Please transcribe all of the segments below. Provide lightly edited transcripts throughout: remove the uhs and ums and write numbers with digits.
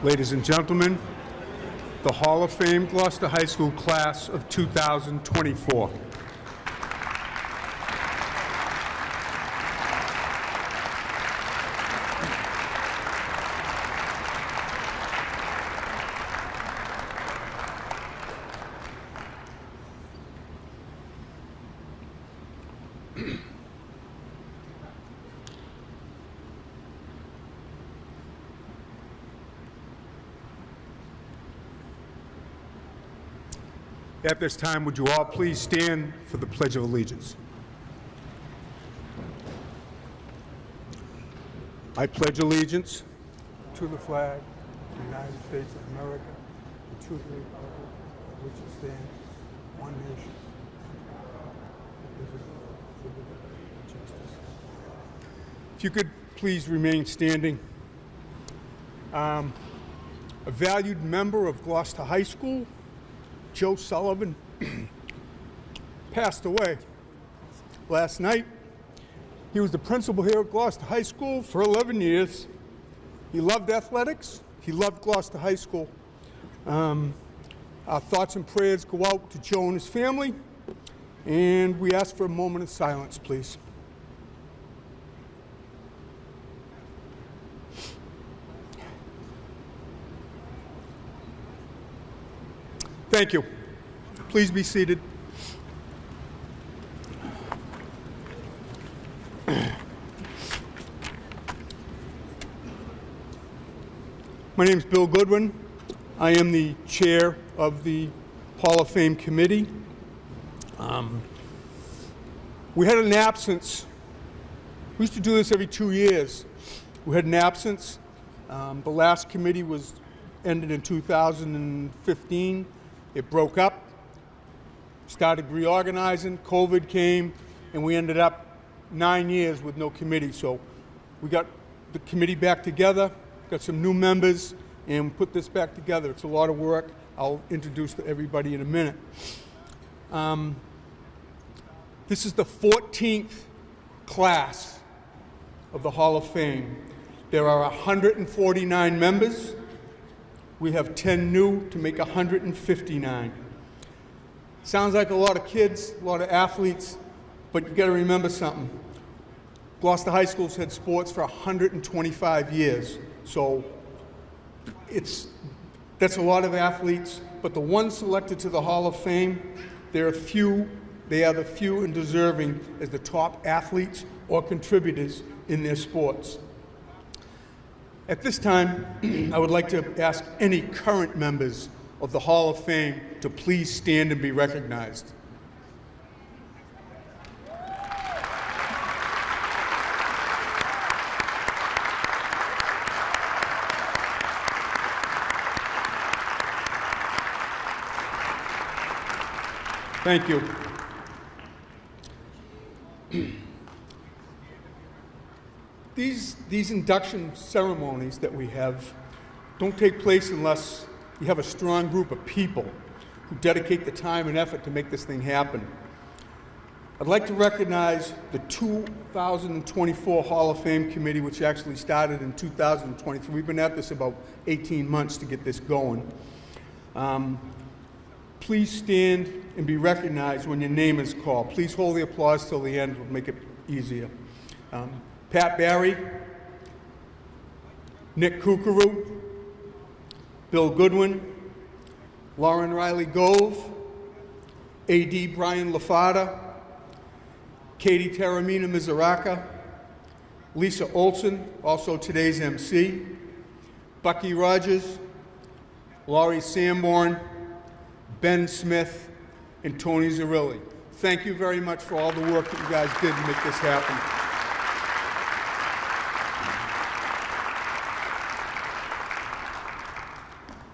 Ladies and gentlemen, the Hall of Fame Gloucester High School class of 2024. At this time, would you all please stand for the Pledge of Allegiance? I pledge allegiance to the flag of the United States of America, and to the republic for which it stands, one nation, indivisible, with liberty and justice. If you could please remain standing. A valued member of Gloucester High School, Joe Sullivan, passed away last night. He was the principal here at Gloucester High School for 11 years. He loved athletics. He loved Gloucester High School. Our thoughts and prayers go out to Joe and his family, and we ask for a moment of silence, please. Thank you. Please be seated. My name is Bill Goodwin. I am the chair of the Hall of Fame committee. We had an absence. We used to do this every 2 years. We had an absence. The last committee ended in 2015. It broke up, started reorganizing, COVID came, and we ended up 9 years with no committee. So we got the committee back together, got some new members, and put this back together. It's a lot of work. I'll introduce everybody in a minute. This is the 14th class of the Hall of Fame. There are 149 members. We have 10 new to make 159. Sounds like a lot of kids, a lot of athletes, but you got to remember something. Gloucester High School's had sports for 125 years, so that's a lot of athletes, but the ones selected to the Hall of Fame, they are the few and deserving as the top athletes or contributors in their sports. At this time, I would like to ask any current members of the Hall of Fame to please stand and be recognized. Thank you. These induction ceremonies that we have don't take place unless you have a strong group of people who dedicate the time and effort to make this thing happen. I'd like to recognize the 2024 Hall of Fame Committee, which actually started in 2023. We've been at this about 18 months to get this going. Please stand and be recognized when your name is called. Please hold the applause till the end. It'll make it easier. Pat Barry, Nick Kukuru, Bill Goodwin, Lauren Riley Gove, A.D. Brian LaFada, Katie Taramina Mizaraka, Lisa Olson, also today's MC, Bucky Rogers, Laurie Sanborn, Ben Smith, and Tony Zarilli. Thank you very much for all the work that you guys did to make this happen.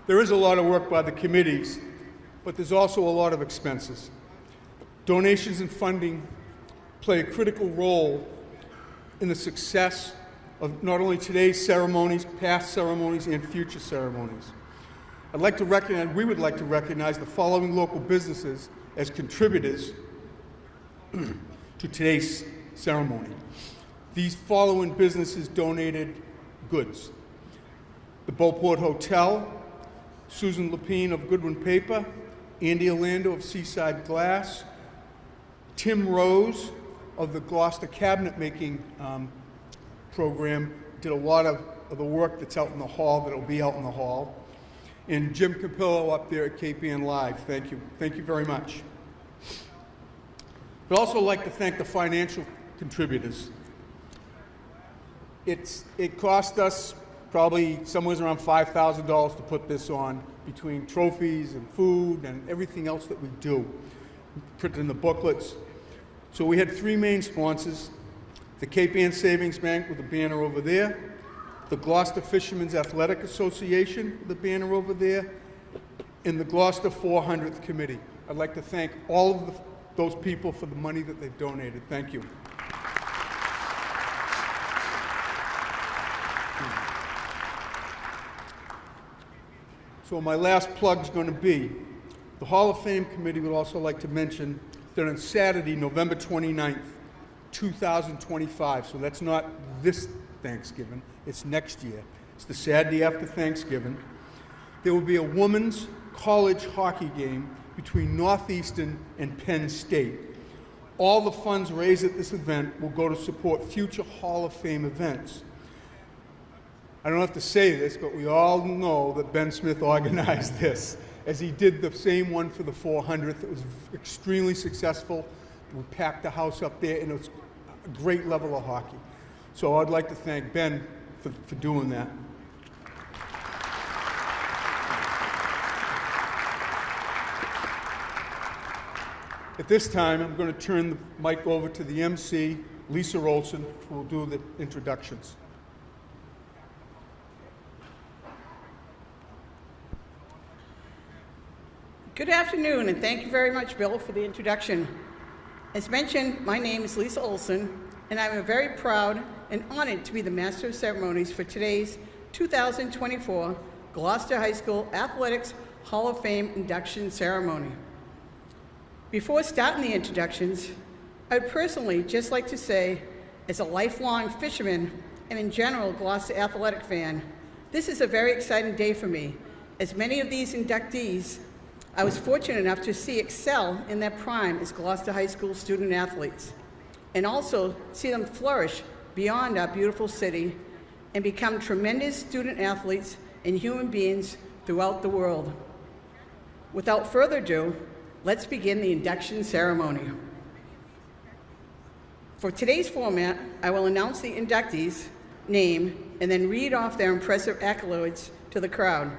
There is a lot of work by the committees, but there's also a lot of expenses. Donations and funding play a critical role in the success of not only today's ceremonies, past ceremonies, and future ceremonies. We would like to recognize the following local businesses as contributors to today's ceremony. These following businesses donated goods: the Beauport Hotel, Susan Lapine of Goodwin Paper, Andy Orlando of Seaside Glass, Tim Rose of the Gloucester cabinet making program, did a lot of the work that's out in the hall, that'll be out in the hall, and Jim Capillo up there at Cape Ann Live. Thank you. Thank you very much. I'd also like to thank the financial contributors. It cost us probably somewhere around $5,000 to put this on, between trophies and food and everything else that we do, printed in the booklets. So we had three main sponsors: the Cape Ann Savings Bank with the banner over there, the Gloucester Fishermen's Athletic Association with the banner over there, and the Gloucester 400th Committee. I'd like to thank all of those people for the money that they've donated. Thank you. So my last plug is going to be, the Hall of Fame Committee would also like to mention that on Saturday, November 29th, 2025, so that's not this Thanksgiving, it's next year. It's the Saturday after Thanksgiving. There will be a women's college hockey game between Northeastern and Penn State. All the funds raised at this event will go to support future Hall of Fame events. I don't have to say this, but we all know that Ben Smith organized this, as he did the same one for the 400th. It was extremely successful. We packed the house up there, and it was a great level of hockey. So I'd like to thank Ben for doing that. At this time, I'm going to turn the mic over to the MC, Lisa Olson, who will do the introductions. Good afternoon, and thank you very much, Bill, for the introduction. As mentioned, my name is Lisa Olson, and I'm very proud and honored to be the Master of Ceremonies for today's 2024 Gloucester High School Athletics Hall of Fame induction ceremony. Before starting the introductions, I would personally just like to say, as a lifelong fisherman and in general Gloucester athletic fan, this is a very exciting day for me, as many of these inductees I was fortunate enough to see excel in their prime as Gloucester High School student athletes, and also see them flourish beyond our beautiful city and become tremendous student athletes and human beings throughout the world. Without further ado, let's begin the induction ceremony. For today's format, I will announce the inductees' name and then read off their impressive accolades to the crowd.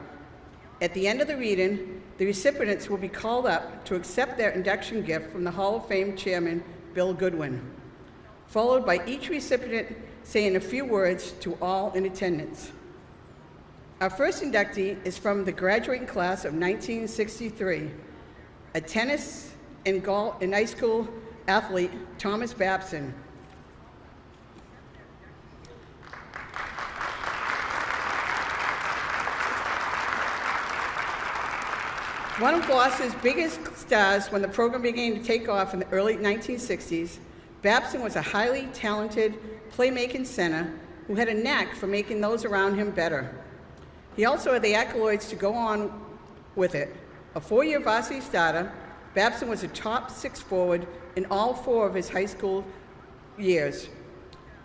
At the end of the reading, the recipients will be called up to accept their induction gift from the Hall of Fame Chairman, Bill Goodwin, followed by each recipient saying a few words to all in attendance. Our first inductee is from the graduating class of 1963, a tennis and high school athlete, Thomas Babson. One of Gloucester's biggest stars when the program began to take off in the early 1960s, Babson was a highly talented playmaking center who had a knack for making those around him better. He also had the accolades to go on with it. A four-year varsity starter, Babson was a top six forward in all four of his high school years.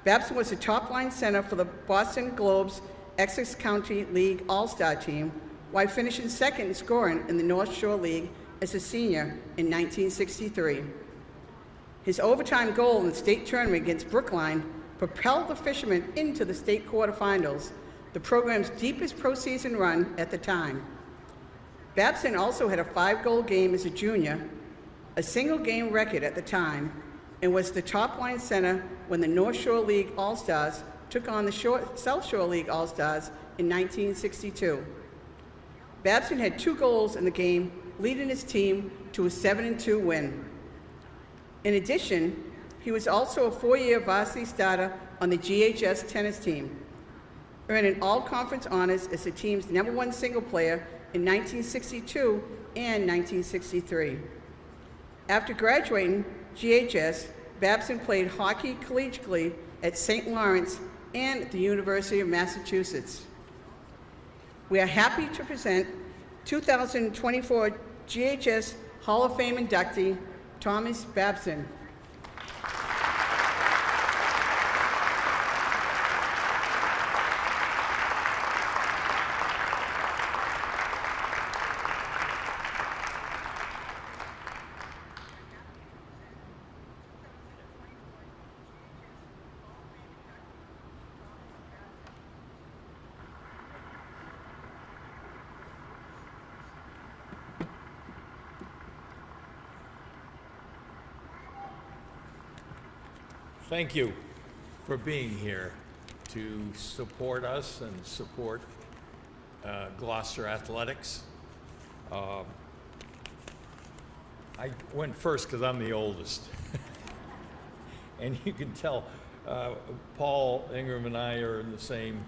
Babson was a top-line center for the Boston Globe's Essex County League All-Star team, while finishing second in scoring in the North Shore League as a senior in 1963. His overtime goal in the state tournament against Brookline propelled the Fishermen into the state quarterfinals, the program's deepest postseason run at the time. Babson also had a 5-goal game as a junior, a single-game record at the time, and was the top-line center when the North Shore League All-Stars took on the South Shore League All-Stars in 1962. Babson had 2 goals in the game, leading his team to a 7-2 win. In addition, he was also a 4-year varsity starter on the GHS tennis team, earning all-conference honors as the team's #1 single player in 1962 and 1963. After graduating GHS, Babson played hockey collegiately at St. Lawrence and at the University of Massachusetts. we are happy to present 2024 GHS Hall of Fame inductee, Thomas Babson. Thank you for being here to support us and support Gloucester athletics. I went first because I'm the oldest. And you can tell Paul, Ingram, and I are in the same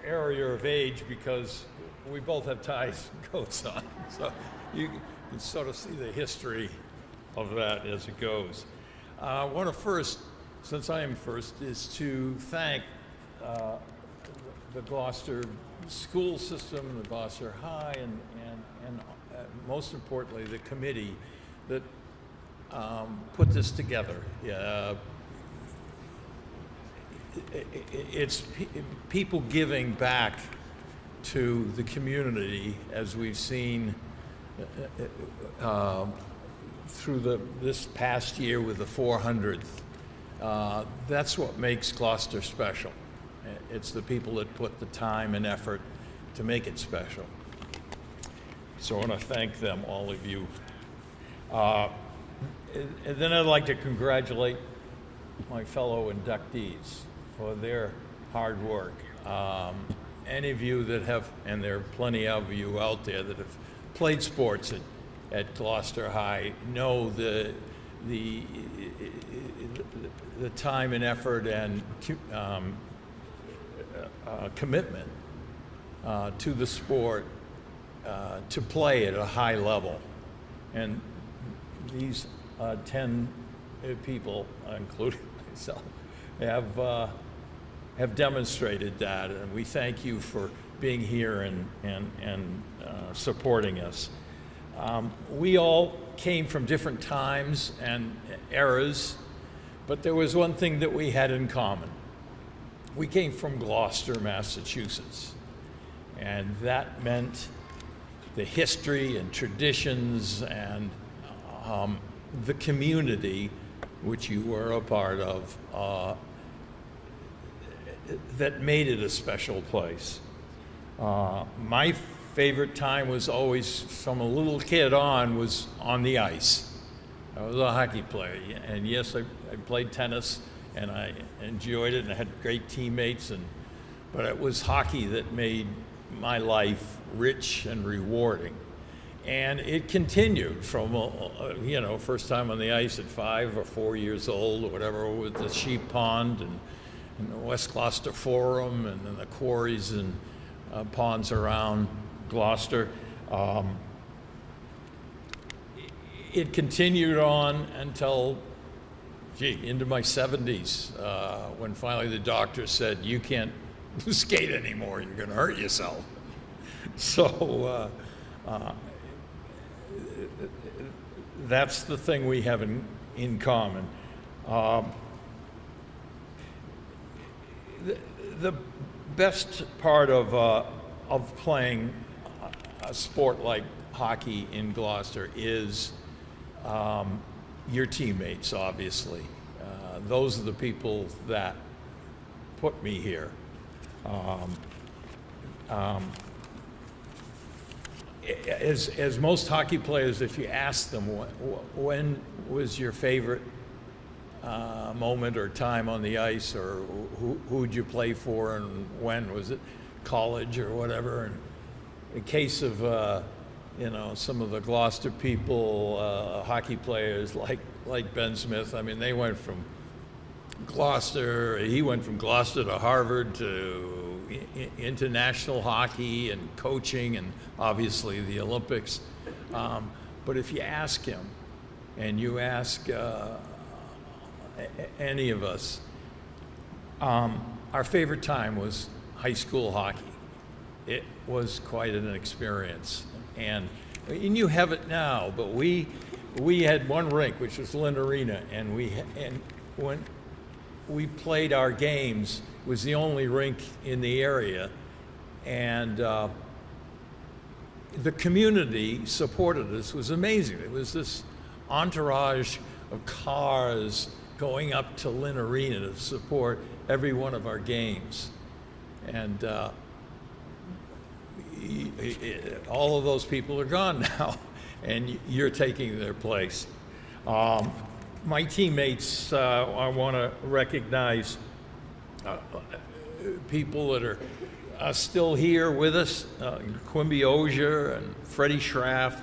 area of age because we both have ties and coats on. So you can sort of see the history of that as it goes. I want to first, since I am first, is to thank the Gloucester school system, the Gloucester High, and most importantly, the committee that put this together. It's people giving back to the community, as we've seen through this past year with the 400th. That's what makes Gloucester special. It's the people that put the time and effort to make it special. So I want to thank them, all of you. And then I'd like to congratulate my fellow inductees for their hard work. Any of you that have, and there are plenty of you out there that have played sports at Gloucester High, know the time and effort and commitment to the sport to play at a high level. And these 10 people, including myself, have demonstrated that, and we thank you for being here and supporting us. We all came from different times and eras, but there was one thing that we had in common. We came from Gloucester, Massachusetts, and that meant the history and traditions and the community, which you were a part of, that made it a special place. My favorite time was always, from a little kid on, was on the ice. I was a hockey player, and yes, I played tennis, and I enjoyed it, and I had great teammates, but it was hockey that made my life rich and rewarding. And it continued from, first time on the ice at 5 or 4 years old or whatever, with the Sheep Pond and the West Gloucester Forum and then the quarries and ponds around Gloucester. It continued on until, into my 70s, when finally the doctor said, you can't skate anymore, you're going to hurt yourself. So that's the thing we have in common. The best part of playing a sport like hockey in Gloucester is your teammates, obviously. Those are the people that put me here. As most hockey players, if you ask them when was your favorite moment or time on the ice, or who'd you play for, and when was it, college or whatever? And in case of some of the Gloucester people, hockey players like Ben Smith, I mean, they went from Gloucester. He went from Gloucester to Harvard to international hockey and coaching and obviously the Olympics. But if you ask him, and you ask any of us, our favorite time was high school hockey. It was quite an experience. And you have it now, but we had one rink, which was Lynn Arena, and when we played our games, it was the only rink in the area, and the community supported us. It was amazing. It was this entourage of cars going up to Lynn Arena to support every one of our games. And all of those people are gone now, and you're taking their place. My teammates, I want to recognize people that are still here with us, Quimby Ozier and Freddie Schraff,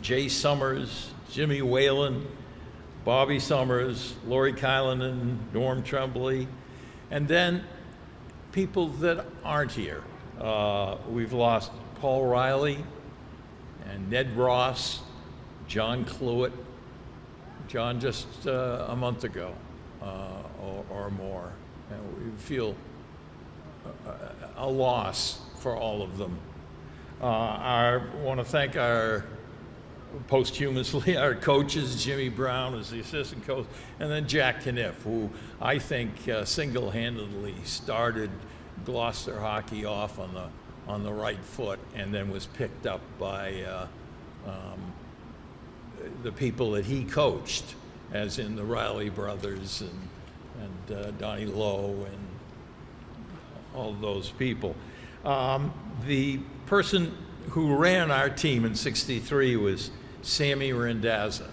Jay Summers, Jimmy Whalen, Bobby Summers, Lori Kylanen, Norm Tremblay, and then people that aren't here. We've lost Paul Riley and Ned Ross, John Cluett, John just a month ago or more. And we feel a loss for all of them. I want to thank our posthumously our coaches, Jimmy Brown as the assistant coach, and then Jack Kniff, who I think single-handedly started Gloucester hockey off on the right foot, and then was picked up by the people that he coached, as in the Riley brothers and Donnie Lowe and all those people. The person who ran our team in '63 was Sammy Randazza.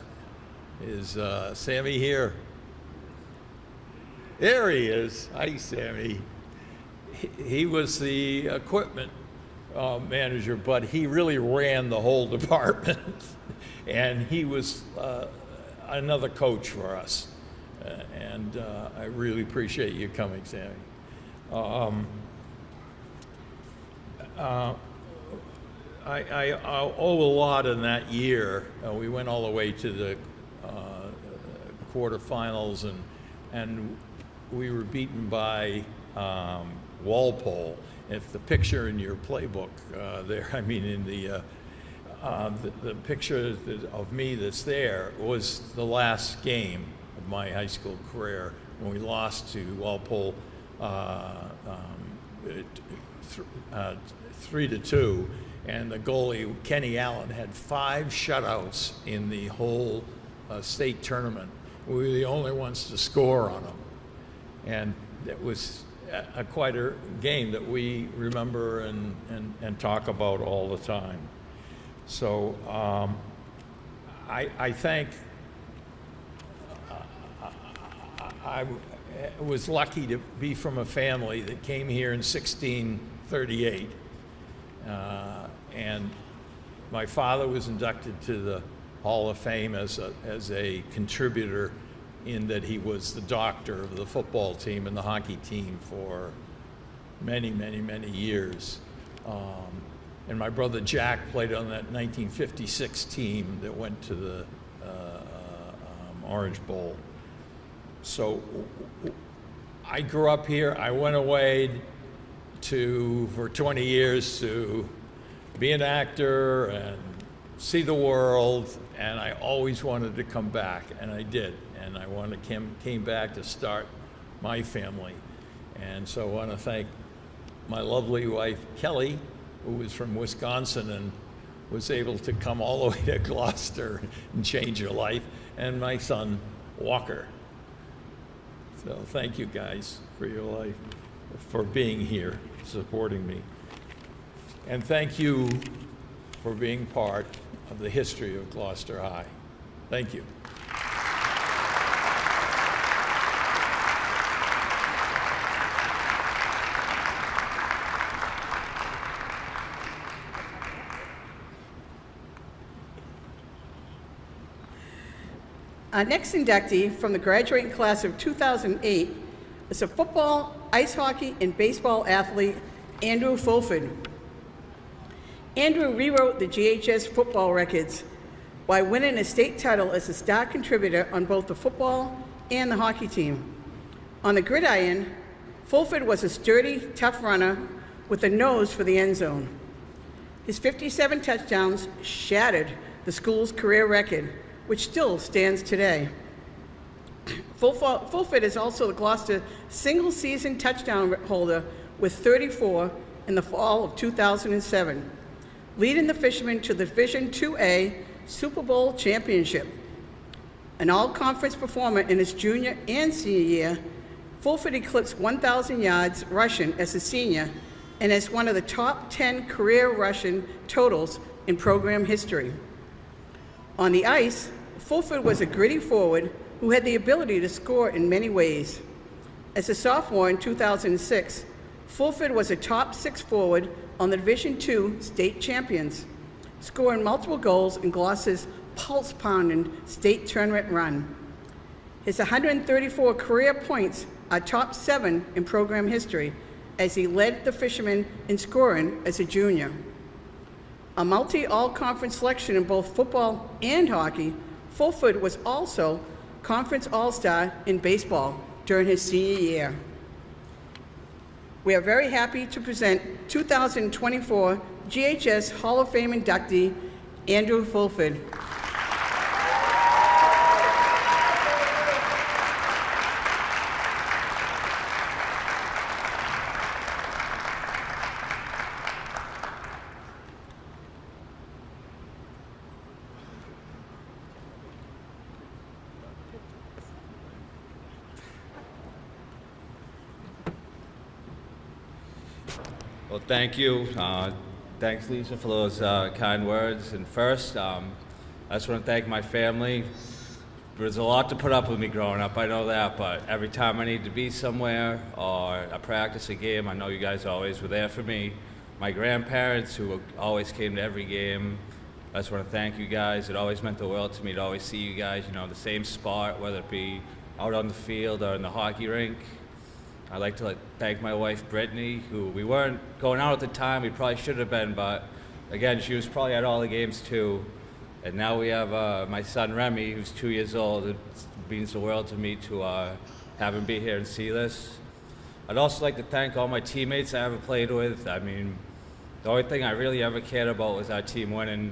Is Sammy here? There he is. Hi, Sammy. He was the equipment manager, but he really ran the whole department. And he was another coach for us. And I really appreciate you coming, Sammy. I owe a lot in that year. We went all the way to the quarterfinals, and we were beaten by Walpole. If the picture in your playbook there, I mean in the picture of me that's there was the last game of my high school career when we lost to Walpole 3-2, and the goalie Kenny Allen had 5 shutouts in the whole state tournament. We were the only ones to score on them, and it was quite a game that we remember and talk about all the time. So I think I was lucky to be from a family that came here in 1638. And my father was inducted to the Hall of Fame as a contributor, in that he was the doctor of the football team and the hockey team for many, many, many years. And my brother Jack played on that 1956 team that went to the Orange Bowl. So I grew up here. I went away for 20 years to be an actor and see the world, and I always wanted to come back, and I did. And I came back to start my family. And so I want to thank my lovely wife, Kelly, who was from Wisconsin and was able to come all the way to Gloucester and change her life, and my son, Walker. So thank you guys for your life, for being here, supporting me. And thank you for being part of the history of Gloucester High. Thank you. Our next inductee from the graduating class of 2008 is a football, ice hockey, and baseball athlete, Andrew Fulford. Andrew rewrote the GHS football records by winning a state title as a star contributor on both the football and the hockey team. On the gridiron, Fulford was a sturdy, tough runner with a nose for the end zone. His 57 touchdowns shattered the school's career record, which still stands today. Fulford is also the Gloucester single-season touchdown holder with 34 in the fall of 2007, leading the Fishermen to the Division IIA Super Bowl championship. An all-conference performer in his junior and senior year, Fulford eclipsed 1,000 yards rushing as a senior and as one of the top 10 career rushing totals in program history. On the ice, Fulford was a gritty forward who had the ability to score in many ways. As a sophomore in 2006, Fulford was a top 6 forward on the Division II state champions, scoring multiple goals in Gloucester's pulse-pounding state tournament run. His 134 career points are top 7 in program history, as he led the Fishermen in scoring as a junior. A multi-all-conference selection in both football and hockey, Fulford was also Conference All-Star in baseball during his senior year. We are very happy to present 2024 GHS Hall of Fame inductee, Andrew Fulford. Well, thank you. Thanks, Lisa, for those kind words. And first, I just want to thank my family. There's a lot to put up with me growing up, I know that, but every time I need to be somewhere or I practice a game, I know you guys always were there for me. My grandparents, who always came to every game, I just want to thank you guys. It always meant the world to me to always see you guys, in the same spot, whether it be out on the field or in the hockey rink. I'd like to thank my wife, Brittany, who we weren't going out at the time. We probably should have been, but again, she was probably at all the games too. And now we have my son, Remy, who's 2 years old. It means the world to me to have him be here and see this. I'd also like to thank all my teammates I ever played with. I mean, the only thing I really ever cared about was our team winning,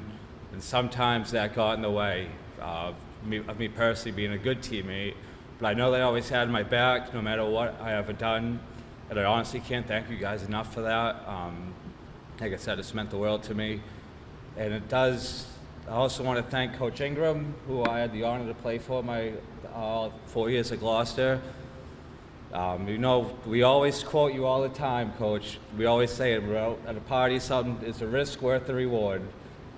and sometimes that got in the way of me personally being a good teammate. But I know they always had my back no matter what I ever done, and I honestly can't thank you guys enough for that. Like I said, it's meant the world to me. And it does, I also want to thank Coach Ingram, who I had the honor to play for my 4 years at Gloucester. We always quote you all the time, Coach. We always say it, we're out at a party, something is a risk worth the reward.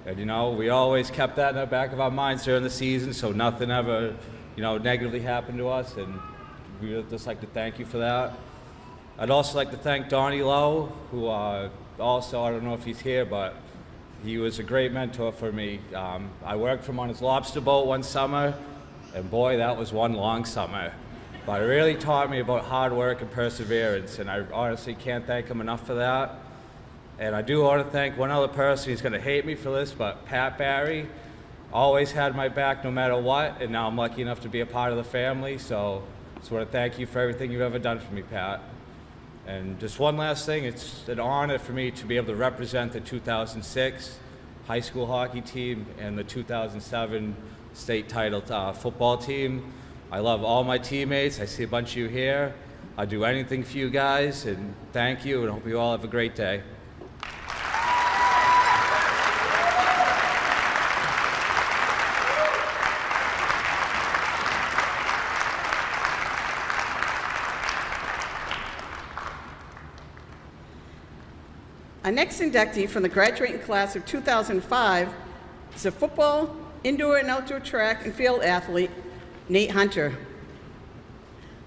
And we always kept that in the back of our minds during the season, so nothing ever negatively happened to us, and we would just like to thank you for that. I'd also like to thank Donnie Lowe, who also, I don't know if he's here, but he was a great mentor for me. I worked for him on his lobster boat one summer, and boy, that was one long summer. But it really taught me about hard work and perseverance, and I honestly can't thank him enough for that. And I do want to thank one other person. He's going to hate me for this, but Pat Barry always had my back no matter what, and now I'm lucky enough to be a part of the family, so I just want to thank you for everything you've ever done for me, Pat. And just one last thing, it's an honor for me to be able to represent the 2006 high school hockey team and the 2007 state title football team. I love all my teammates. I see a bunch of you here. I'll do anything for you guys, and thank you, and I hope you all have a great day. Our next inductee from the graduating class of 2005 is a football, indoor and outdoor track and field athlete, Nate Hunter.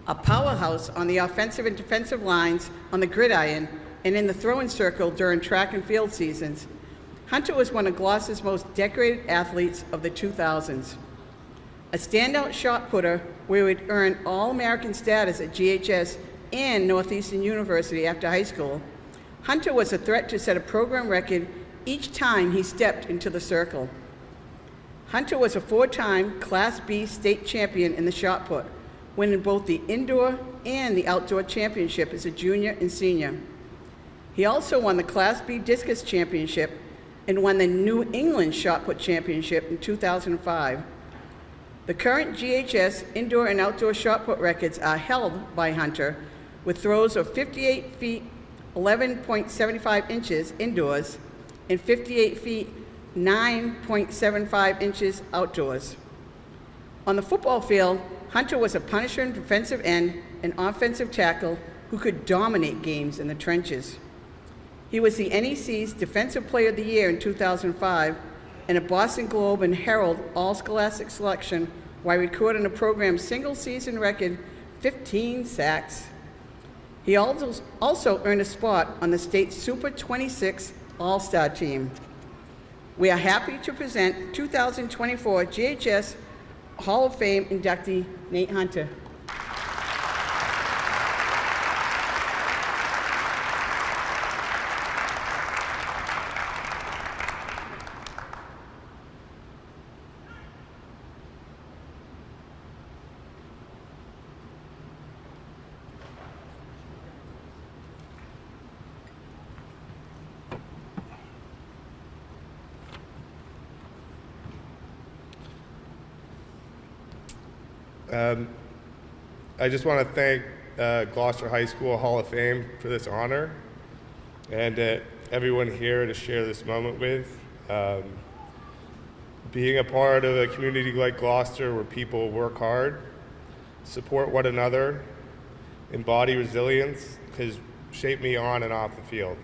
A powerhouse on the offensive and defensive lines on the gridiron and in the throwing circle during track and field seasons, Hunter was one of Gloucester's most decorated athletes of the 2000s. A standout shot putter where he would earn All-American status at GHS and Northeastern University after high school, Hunter was a threat to set a program record each time he stepped into the circle. Hunter was a 4-time Class B state champion in the shot put, winning both the indoor and the outdoor championship as a junior and senior. He also won the Class B Discus Championship and won the New England Shot Put Championship in 2005. The current GHS indoor and outdoor shot put records are held by Hunter with throws of 58 feet, 11.75 inches indoors, and 58 feet, 9.75 inches outdoors. On the football field, Hunter was a punisher and defensive end and offensive tackle who could dominate games in the trenches. He was the NEC's Defensive Player of the Year in 2005 and a Boston Globe and Herald All-Scholastic selection while recording a program's single-season record 15 sacks. He also earned a spot on the state's Super 26 All-Star team. We are happy to present 2024 GHS Hall of Fame inductee Nate Hunter. I just want to thank Gloucester High School Hall of Fame for this honor and everyone here to share this moment with. Being a part of a community like Gloucester where people work hard, support one another, embody resilience has shaped me on and off the field.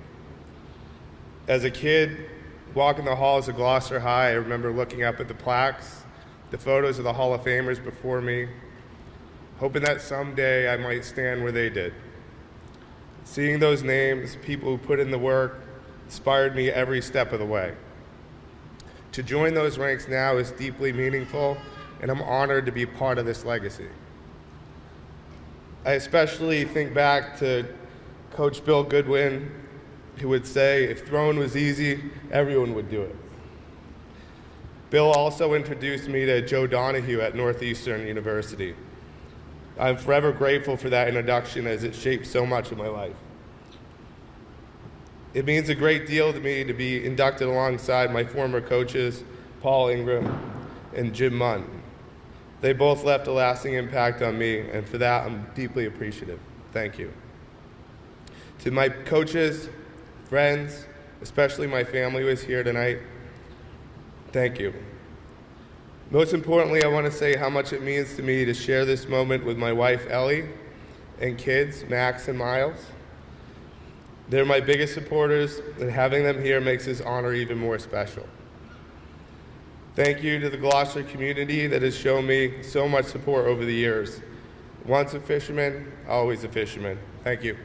As a kid, walking the halls of Gloucester High, I remember looking up at the plaques, the photos of the Hall of Famers before me, hoping that someday I might stand where they did. Seeing those names, people who put in the work, inspired me every step of the way. To join those ranks now is deeply meaningful, and I'm honored to be part of this legacy. I especially think back to Coach Bill Goodwin, who would say, if throwing was easy, everyone would do it. Bill also introduced me to Joe Donahue at Northeastern University. I'm forever grateful for that introduction as it shaped so much of my life. It means a great deal to me to be inducted alongside my former coaches, Paul Ingram and Jim Munn. They both left a lasting impact on me, and for that, I'm deeply appreciative. Thank you. To my coaches, friends, especially my family who is here tonight, thank you. Most importantly, I want to say how much it means to me to share this moment with my wife, Ellie, and kids, Max and Miles. They're my biggest supporters, and having them here makes this honor even more special. Thank you to the Gloucester community that has shown me so much support over the years. Once a fisherman, always a fisherman. Thank you.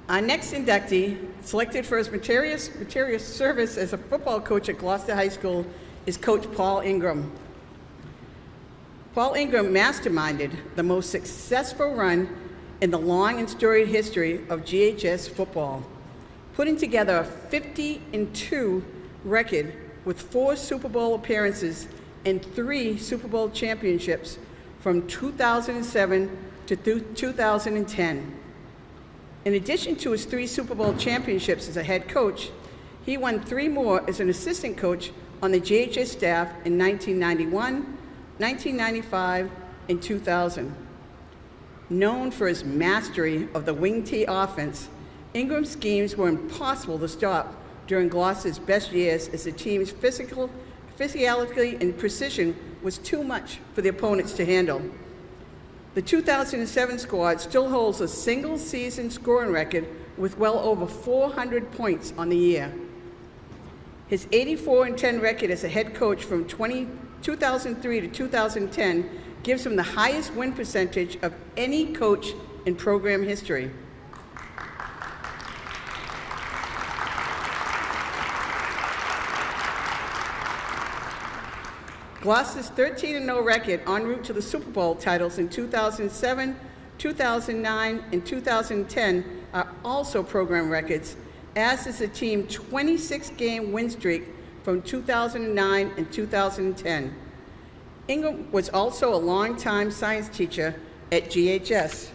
Our next inductee, selected for his meritorious service as a football coach at Gloucester High School, is Coach Paul Ingram. Paul Ingram masterminded the most successful run in the long and storied history of GHS football, putting together a 50-2 record with 4 Super Bowl appearances and 3 Super Bowl championships from 2007 to 2010. In addition to his 3 Super Bowl championships as a head coach, he won 3 more as an assistant coach on the GHS staff in 1991, 1995, and 2000. Known for his mastery of the wing tee offense, Ingram's schemes were impossible to stop during Gloucester's best years as the team's physicality and precision was too much for the opponents to handle. The 2007 squad still holds a single-season scoring record with well over 400 points on the year. His 84-10 record as a head coach from 2003 to 2010 gives him the highest win percentage of any coach in program history. Gloucester's 13-0 record en route to the Super Bowl titles in 2007, 2009, and 2010 are also program records, as is the team's 26-game win streak from 2009 and 2010. Ingram was also a longtime science teacher at GHS.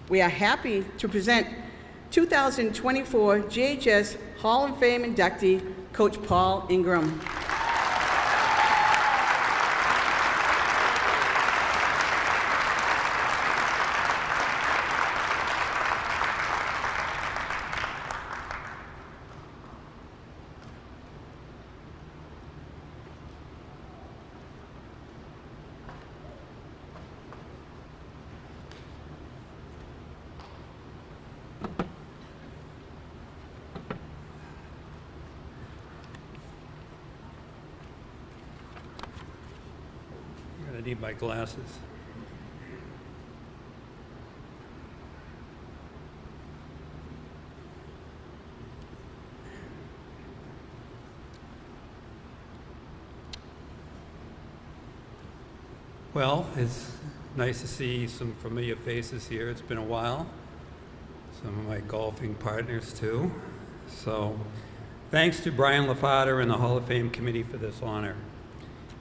We are happy to present 2024 GHS Hall of Fame inductee, Coach Paul Ingram. I need my glasses. Well, it's nice to see some familiar faces here. It's been a while. Some of my golfing partners too. So thanks to Brian LaFada and the Hall of Fame Committee for this honor.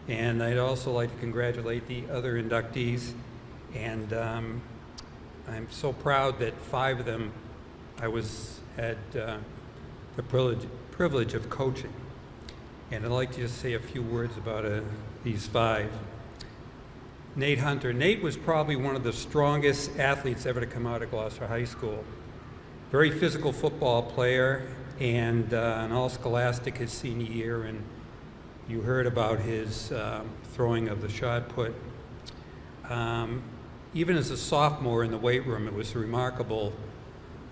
And I'd also like to congratulate the other inductees. And I'm so proud that 5 of them I had the privilege of coaching. And I'd like to just say a few words about these 5. Nate Hunter. Nate was probably one of the strongest athletes ever to come out of Gloucester High School. Very physical football player, and an all-scholastic his senior year, and you heard about his throwing of the shot put. Even as a sophomore in the weight room, it was remarkable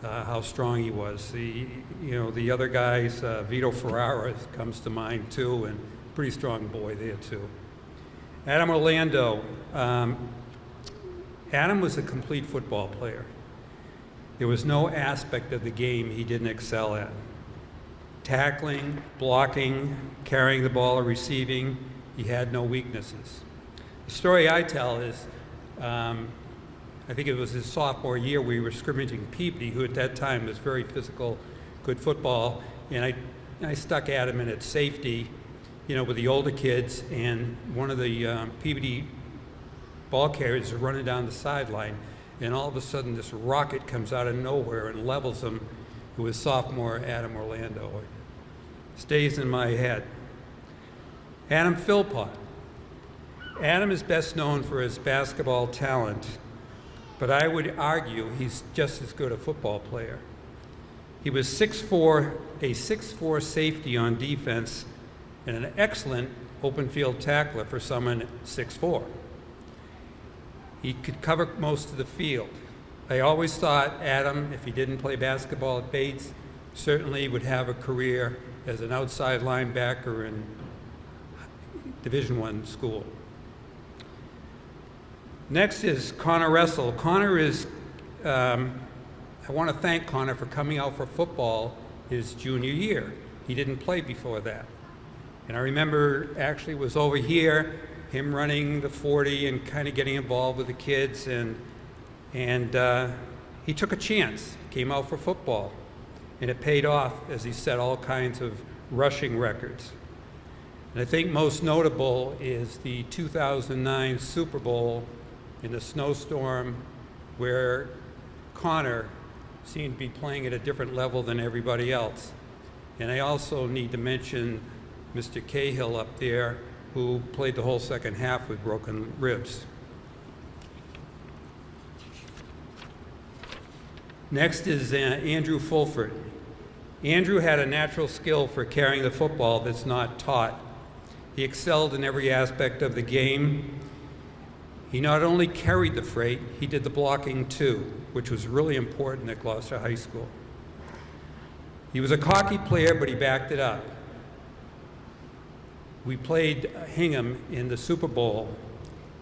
how strong he was. The other guys, Vito Ferrara comes to mind too, and pretty strong boy there too. Adam Orlando. Adam was a complete football player. There was no aspect of the game he didn't excel at. Tackling, blocking, carrying the ball, or receiving, he had no weaknesses. The story I tell is, I think it was his sophomore year, we were scrimmaging Peabody, who at that time was very physical, good football, and I stuck Adam in at safety, with the older kids, and one of the Peabody ball carriers is running down the sideline, and all of a sudden this rocket comes out of nowhere and levels him. It was sophomore Adam Orlando. It stays in my head. Adam Philpott. Adam is best known for his basketball talent, but I would argue he's just as good a football player. He was 6'4", a 6'4" safety on defense, and an excellent open field tackler for someone 6'4". He could cover most of the field. I always thought Adam, if he didn't play basketball at Bates, certainly would have a career as an outside linebacker in Division I school. Next is Connor Russell. Connor is, I want to thank Connor for coming out for football his junior year. He didn't play before that. And I remember actually was over here, him running the 40 and kind of getting involved with the kids, and he took a chance, came out for football, and it paid off as he set all kinds of rushing records. And I think most notable is the 2009 Super Bowl in the snowstorm, where Connor seemed to be playing at a different level than everybody else. And I also need to mention Mr. Cahill up there, who played the whole second half with broken ribs. Next is Andrew Fulford. Andrew had a natural skill for carrying the football that's not taught. He excelled in every aspect of the game. He not only carried the freight, he did the blocking too, which was really important at Gloucester High School. He was a cocky player, but he backed it up. We played Hingham in the Super Bowl,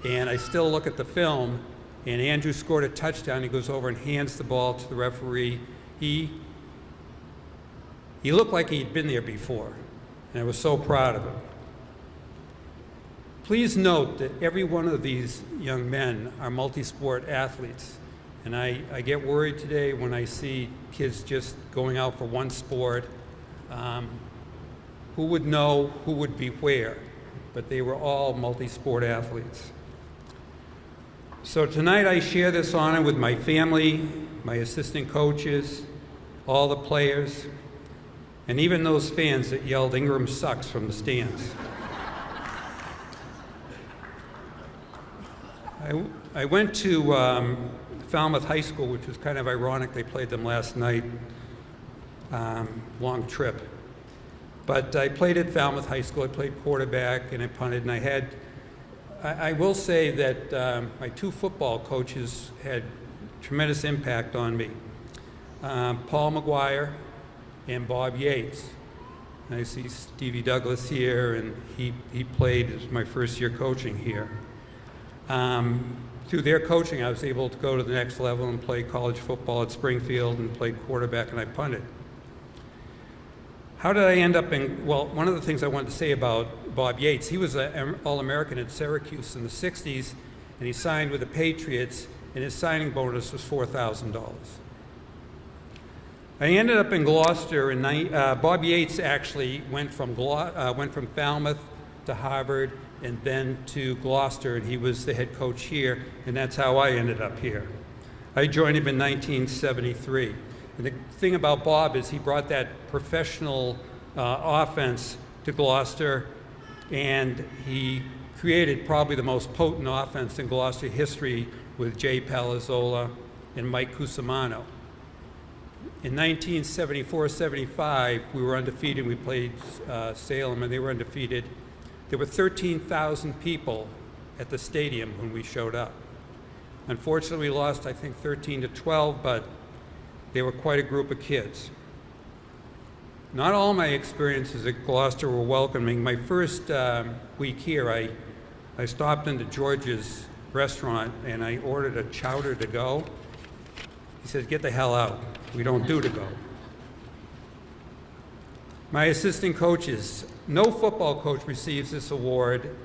and I still look at the film, and Andrew scored a touchdown. He goes over and hands the ball to the referee. He looked like he'd been there before, and I was so proud of him. Please note that every one of these young men are multi-sport athletes. And I get worried today when I see kids just going out for one sport. Who would know who would be where? But they were all multi-sport athletes. So tonight I share this honor with my family, my assistant coaches, all the players, and even those fans that yelled "Ingram sucks" from the stands. I went to Falmouth High School, which was kind of ironic. They played them last night. Long trip. But I played at Falmouth High School. I played quarterback and I punted, and I will say that my two football coaches had tremendous impact on me. Paul McGuire and Bob Yates. I see Stevie Douglas here, and he played as my first year coaching here. Through their coaching, I was able to go to the next level and play college football at Springfield and played quarterback, and I punted. How did I end up in, well, one of the things I wanted to say about Bob Yates, he was an All-American at Syracuse in the 60s, and he signed with the Patriots, and his signing bonus was $4,000. I ended up in Gloucester, and Bob Yates actually went from Falmouth to Harvard and then to Gloucester, and he was the head coach here, and that's how I ended up here. I joined him in 1973. And the thing about Bob is he brought that professional offense to Gloucester, and he created probably the most potent offense in Gloucester history with Jay Palazzola and Mike Cusimano. In 1974-75, we were undefeated. We played Salem, and they were undefeated. There were 13,000 people at the stadium when we showed up. Unfortunately, we lost, I think, 13-12, but they were quite a group of kids. Not all my experiences at Gloucester were welcoming. My first week here, I stopped into George's restaurant and I ordered a chowder to go. He said, "Get the hell out. We don't do to go." My assistant coaches, no football coach receives this award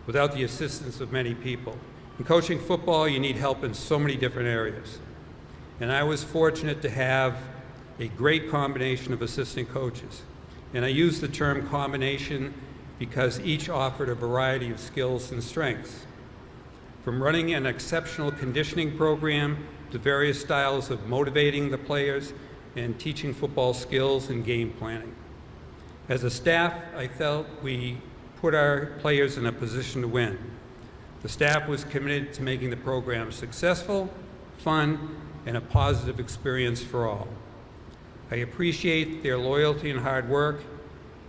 without the assistance of many people. In coaching football, you need help in so many different areas. And I was fortunate to have a great combination of assistant coaches. And I use the term combination because each offered a variety of skills and strengths. From running an exceptional conditioning program to various styles of motivating the players and teaching football skills and game planning. As a staff, I felt we put our players in a position to win. The staff was committed to making the program successful, fun, and a positive experience for all. I appreciate their loyalty and hard work,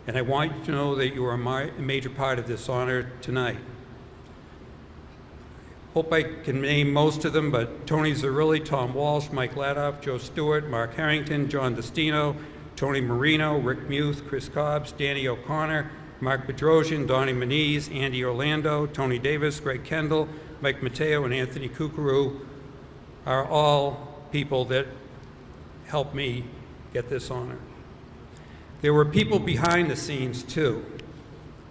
and I want you to know that you are a major part of this honor tonight. Hope I can name most of them, but Tony Zerilli, Tom Walsh, Mike Ladoff, Joe Stewart, Mark Harrington, John Destino, Tony Marino, Rick Muth, Chris Cobbs, Danny O'Connor, Mark Bedrosian, Donnie Manise, Andy Orlando, Tony Davis, Greg Kendall, Mike Mateo, and Anthony Kukuru are all people that helped me get this honor. There were people behind the scenes too,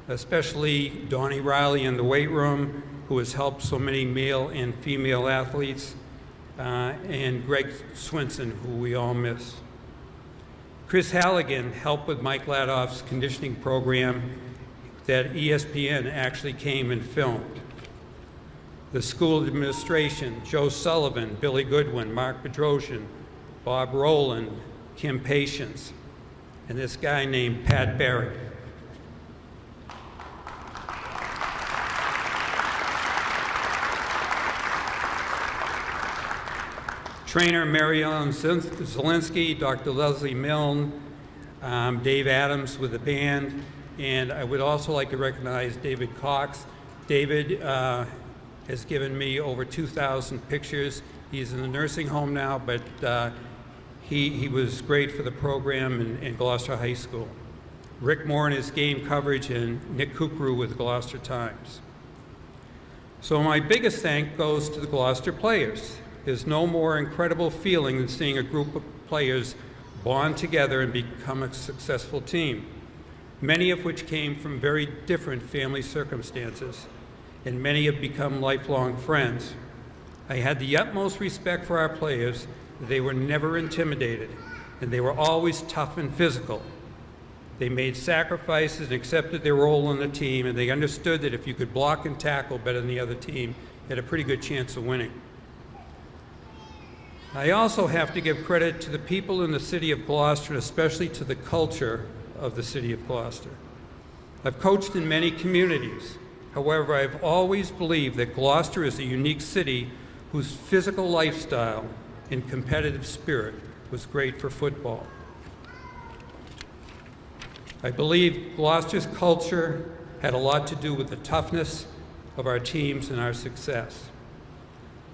especially Donnie Riley in the weight room, who has helped so many male and female athletes, and Greg Swinson, who we all miss. Chris Halligan helped with Mike Ladoff's conditioning program that ESPN actually came and filmed. The school administration, Joe Sullivan, Billy Goodwin, Mark Bedrosian, Bob Rowland, Kim Patience, and this guy named Pat Barrett. Trainer Mary Ellen Zielinski, Dr. Leslie Milne, Dave Adams with the band, and I would also like to recognize David Cox. David has given me over 2,000 pictures. He's in a nursing home now, but he was great for the program in Gloucester High School. Rick Moore in his game coverage, and Nick Kukru with Gloucester Times. So my biggest thank goes to the Gloucester players. There's no more incredible feeling than seeing a group of players bond together and become a successful team, many of which came from very different family circumstances, and many have become lifelong friends. I had the utmost respect for our players. They were never intimidated, and they were always tough and physical. They made sacrifices and accepted their role on the team, and they understood that if you could block and tackle better than the other team, you had a pretty good chance of winning. I also have to give credit to the people in the city of Gloucester, and especially to the culture of the city of Gloucester. I've coached in many communities. However, I've always believed that Gloucester is a unique city whose physical lifestyle and competitive spirit was great for football. I believe Gloucester's culture had a lot to do with the toughness of our teams and our success.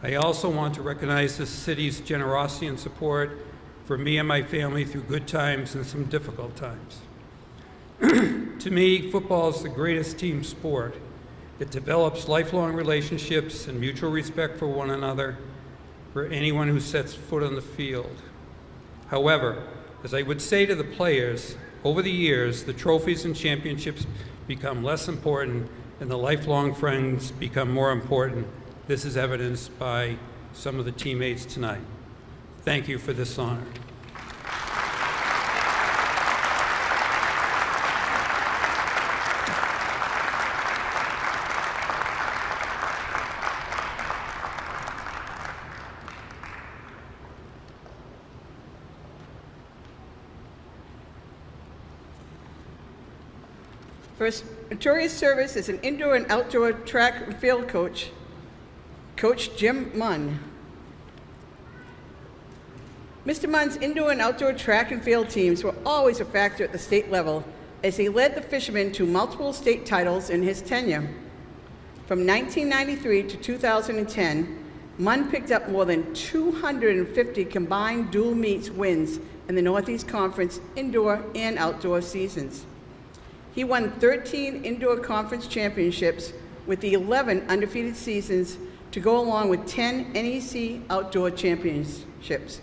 I also want to recognize the city's generosity and support for me and my family through good times and some difficult times. To me, football is the greatest team sport. It develops lifelong relationships and mutual respect for one another for anyone who sets foot on the field. However, as I would say to the players, over the years, the trophies and championships become less important and the lifelong friends become more important. This is evidenced by some of the teammates tonight. Thank you for this honor. For his notorious service as an indoor and outdoor track and field coach, Coach Jim Munn. Mr. Munn's indoor and outdoor track and field teams were always a factor at the state level as he led the fishermen to multiple state titles in his tenure. From 1993 to 2010, Munn picked up more than 250 combined dual meets wins in the Northeast Conference indoor and outdoor seasons. He won 13 indoor conference championships with the 11 undefeated seasons to go along with 10 NEC outdoor championships.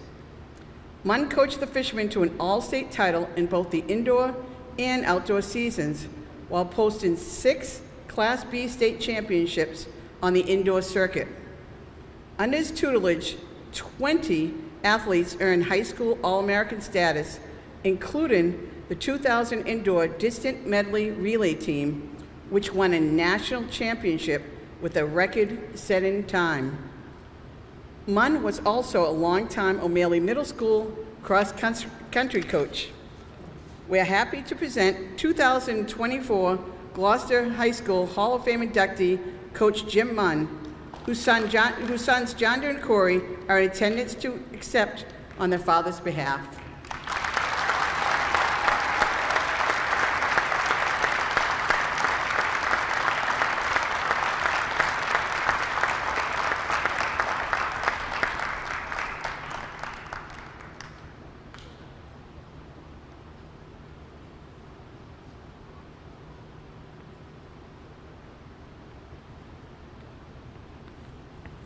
Munn coached the fishermen to an all-state title in both the indoor and outdoor seasons, while posting 6 Class B state championships on the indoor circuit. Under his tutelage, 20 athletes earned high school All-American status, including the 2000 indoor distant medley relay team, which won a national championship with a record-setting time. Munn was also a longtime O'Malley Middle School cross-country coach. We're happy to present 2024 Gloucester High School Hall of Fame inductee, Coach Jim Munn, whose sons John and Corey are in attendance to accept on their father's behalf.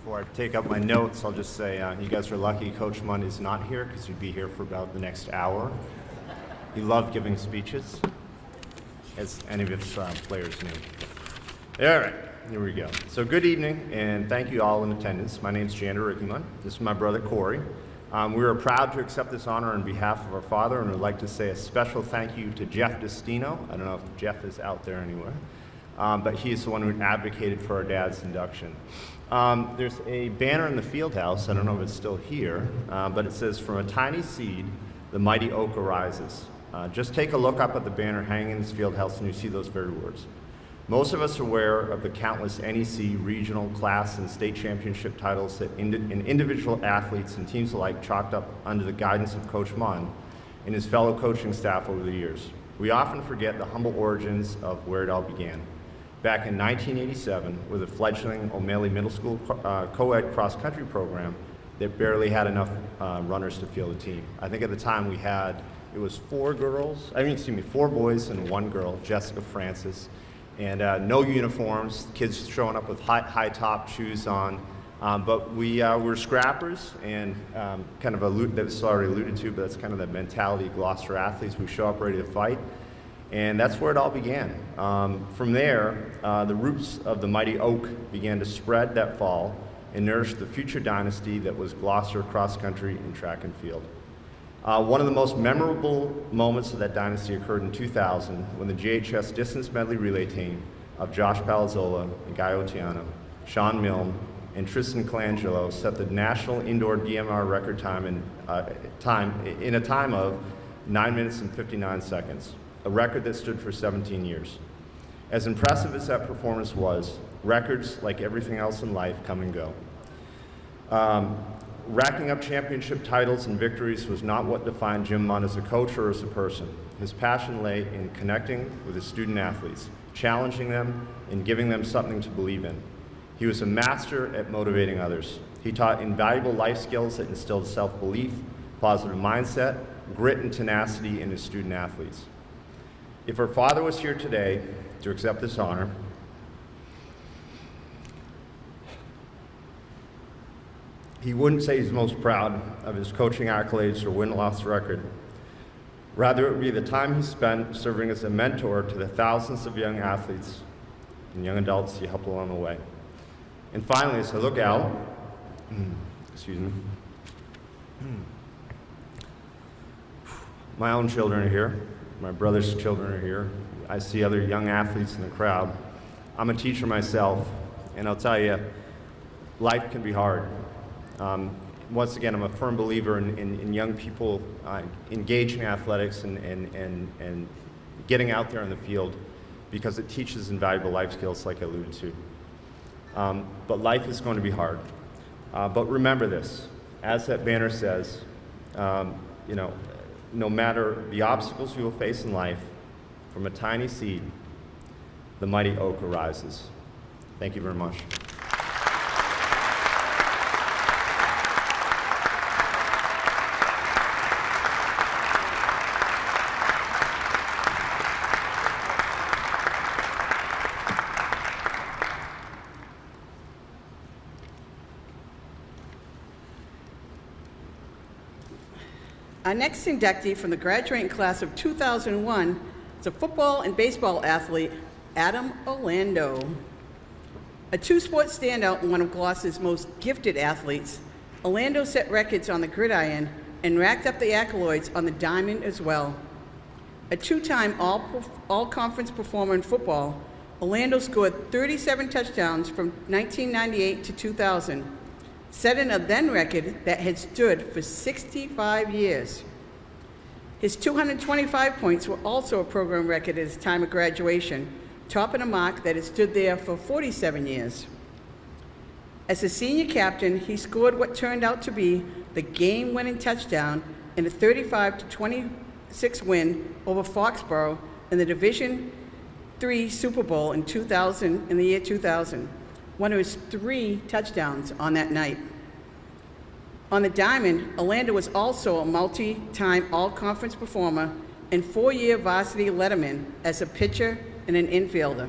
Before I take up my notes, I'll just say you guys are lucky Coach Munn is not here because he'd be here for about the next hour. He loved giving speeches, as any of his players knew. All right, here we go. So good evening, and thank you all in attendance. My name's Jander Munn. This is my brother Corey. We are proud to accept this honor on behalf of our father, and would like to say a special thank you to Jeff Destino. I don't know if Jeff is out there anywhere, but he is the one who advocated for our dad's induction. There's a banner in the field house, I don't know if it's still here, but it says, "From a tiny seed, the mighty oak arises." Just take a look up at the banner hanging in this field house and you see those very words. Most of us are aware of the countless NEC, regional, class, and state championship titles that individual athletes and teams alike chalked up under the guidance of Coach Munn and his fellow coaching staff over the years. We often forget the humble origins of where it all began. Back in 1987, with a fledgling O'Malley Middle School co-ed cross-country program that barely had enough runners to field a team. I think at the time it was 4 boys and 1 girl, Jessica Francis, and no uniforms, kids showing up with high top shoes on. But we were scrappers, and kind of that's already alluded to, but that's kind of the mentality of Gloucester athletes. We show up ready to fight. And that's where it all began. From there, the roots of the mighty oak began to spread that fall, and nourished the future dynasty that was Gloucester cross country and track and field. One of the most memorable moments of that dynasty occurred in 2000 when the GHS distance medley relay team of Josh Palazzolo and Guy Otiano, Sean Milne, and Tristan Colangelo set the national indoor DMR record time in a time of 9 minutes and 59 seconds, a record that stood for 17 years. As impressive as that performance was, records, like everything else in life, come and go. Racking up championship titles and victories was not what defined Jim Munn as a coach or as a person. His passion lay in connecting with his student athletes, challenging them, and giving them something to believe in. He was a master at motivating others. He taught invaluable life skills that instilled self-belief, positive mindset, grit, and tenacity in his student athletes. If her father was here today to accept this honor, he wouldn't say he's most proud of his coaching accolades or win-loss record. Rather, it would be the time he spent serving as a mentor to the thousands of young athletes and young adults he helped along the way. And finally, as I look out, excuse me, my own children are here, my brother's children are here, I see other young athletes in the crowd. I'm a teacher myself, and I'll tell you, life can be hard. Once again, I'm a firm believer in young people engaging in athletics and getting out there in the field because it teaches invaluable life skills like I alluded to. But life is going to be hard. But remember this, as that banner says, no matter the obstacles you will face in life, from a tiny seed, the mighty oak arises. Thank you very much. Our next inductee from the graduating class of 2001 is a football and baseball athlete, Adam Orlando. A two-sport standout and one of Gloucester's most gifted athletes, Orlando set records on the gridiron and racked up the accolades on the diamond as well. A two-time all-conference performer in football, Orlando scored 37 touchdowns from 1998 to 2000, setting a then record that had stood for 65 years. His 225 points were also a program record at his time of graduation, topping a mark that had stood there for 47 years. As a senior captain, he scored what turned out to be the game-winning touchdown in a 35-26 win over Foxborough in the Division III Super Bowl in the year 2000. One of his 3 touchdowns on that night. On the diamond, Orlando was also a multi-time all-conference performer and 4-year varsity letterman as a pitcher and an infielder.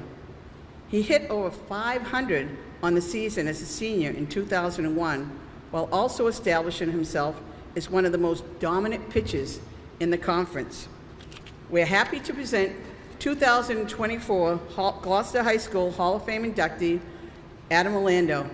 He hit over 500 on the season as a senior in 2001, while also establishing himself as one of the most dominant pitchers in the conference. We're happy to present 2024 Gloucester High School Hall of Fame inductee, Adam Orlando.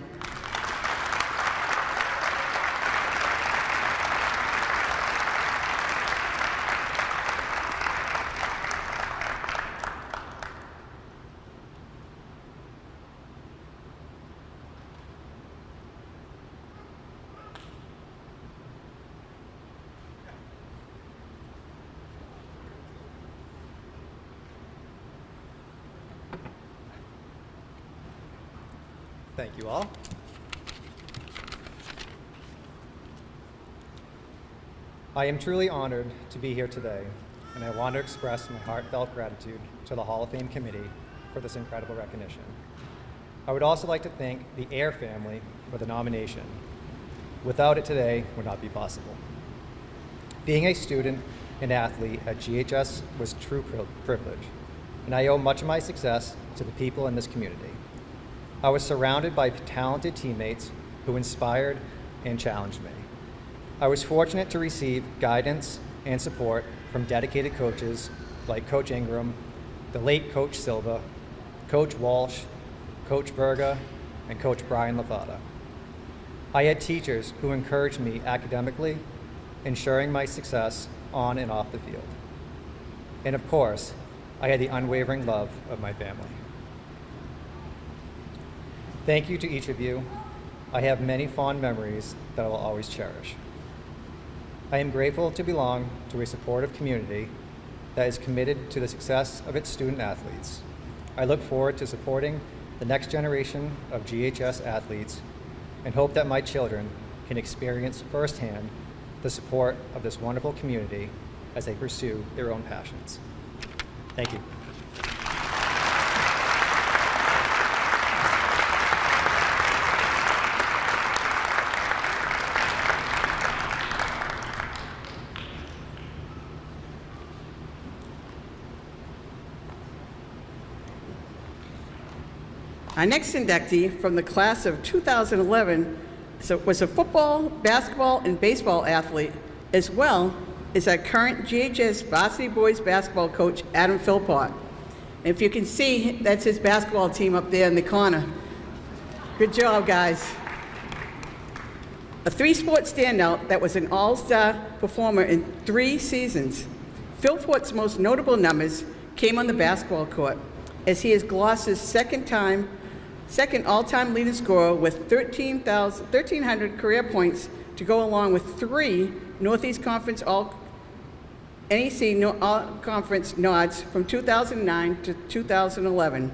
Thank you all. I am truly honored to be here today, and I want to express my heartfelt gratitude to the Hall of Fame Committee for this incredible recognition. I would also like to thank the Air family for the nomination. Without it, today would not be possible. Being a student and athlete at GHS was true privilege, and I owe much of my success to the people in this community. I was surrounded by talented teammates who inspired and challenged me. I was fortunate to receive guidance and support from dedicated coaches like Coach Ingram, the late Coach Silva, Coach Walsh, Coach Berga, and Coach Brian Lafada. I had teachers who encouraged me academically, ensuring my success on and off the field. And of course, I had the unwavering love of my family. Thank you to each of you. I have many fond memories that I will always cherish. I am grateful to belong to a supportive community that is committed to the success of its student athletes. I look forward to supporting the next generation of GHS athletes and hope that my children can experience firsthand the support of this wonderful community as they pursue their own passions. Thank you. Our next inductee from the class of 2011 was a football, basketball, and baseball athlete, as well as our current GHS varsity boys basketball coach, Adam Philpott. And if you can see, that's his basketball team up there in the corner. Good job, guys. A three-sport standout that was an all-star performer in 3 seasons. Philpott's most notable numbers came on the basketball court, as he is Gloucester's second all-time leading scorer with 1,300 career points to go along with 3 Northeast Conference All-Conference nods from 2009 to 2011.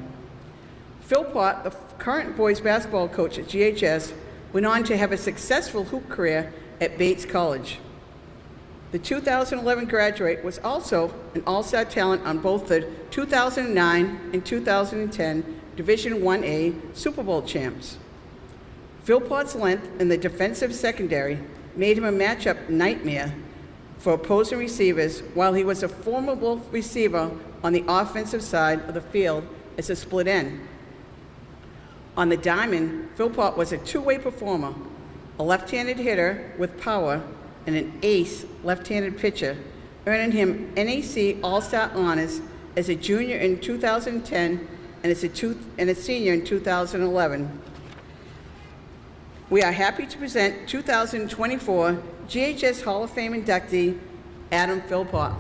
Philpott, the current boys basketball coach at GHS, went on to have a successful hoop career at Bates College. The 2011 graduate was also an all-star talent on both the 2009 and 2010 Division 1A Super Bowl champs. Philpott's length in the defensive secondary made him a matchup nightmare for opposing receivers, while he was a formidable receiver on the offensive side of the field as a split end. On the diamond, Philpott was a two-way performer, a left-handed hitter with power and an ace left-handed pitcher, earning him NAC All-Star honors as a junior in 2010 and as a senior in 2011. We are happy to present 2024 GHS Hall of Fame inductee, Adam Philpott.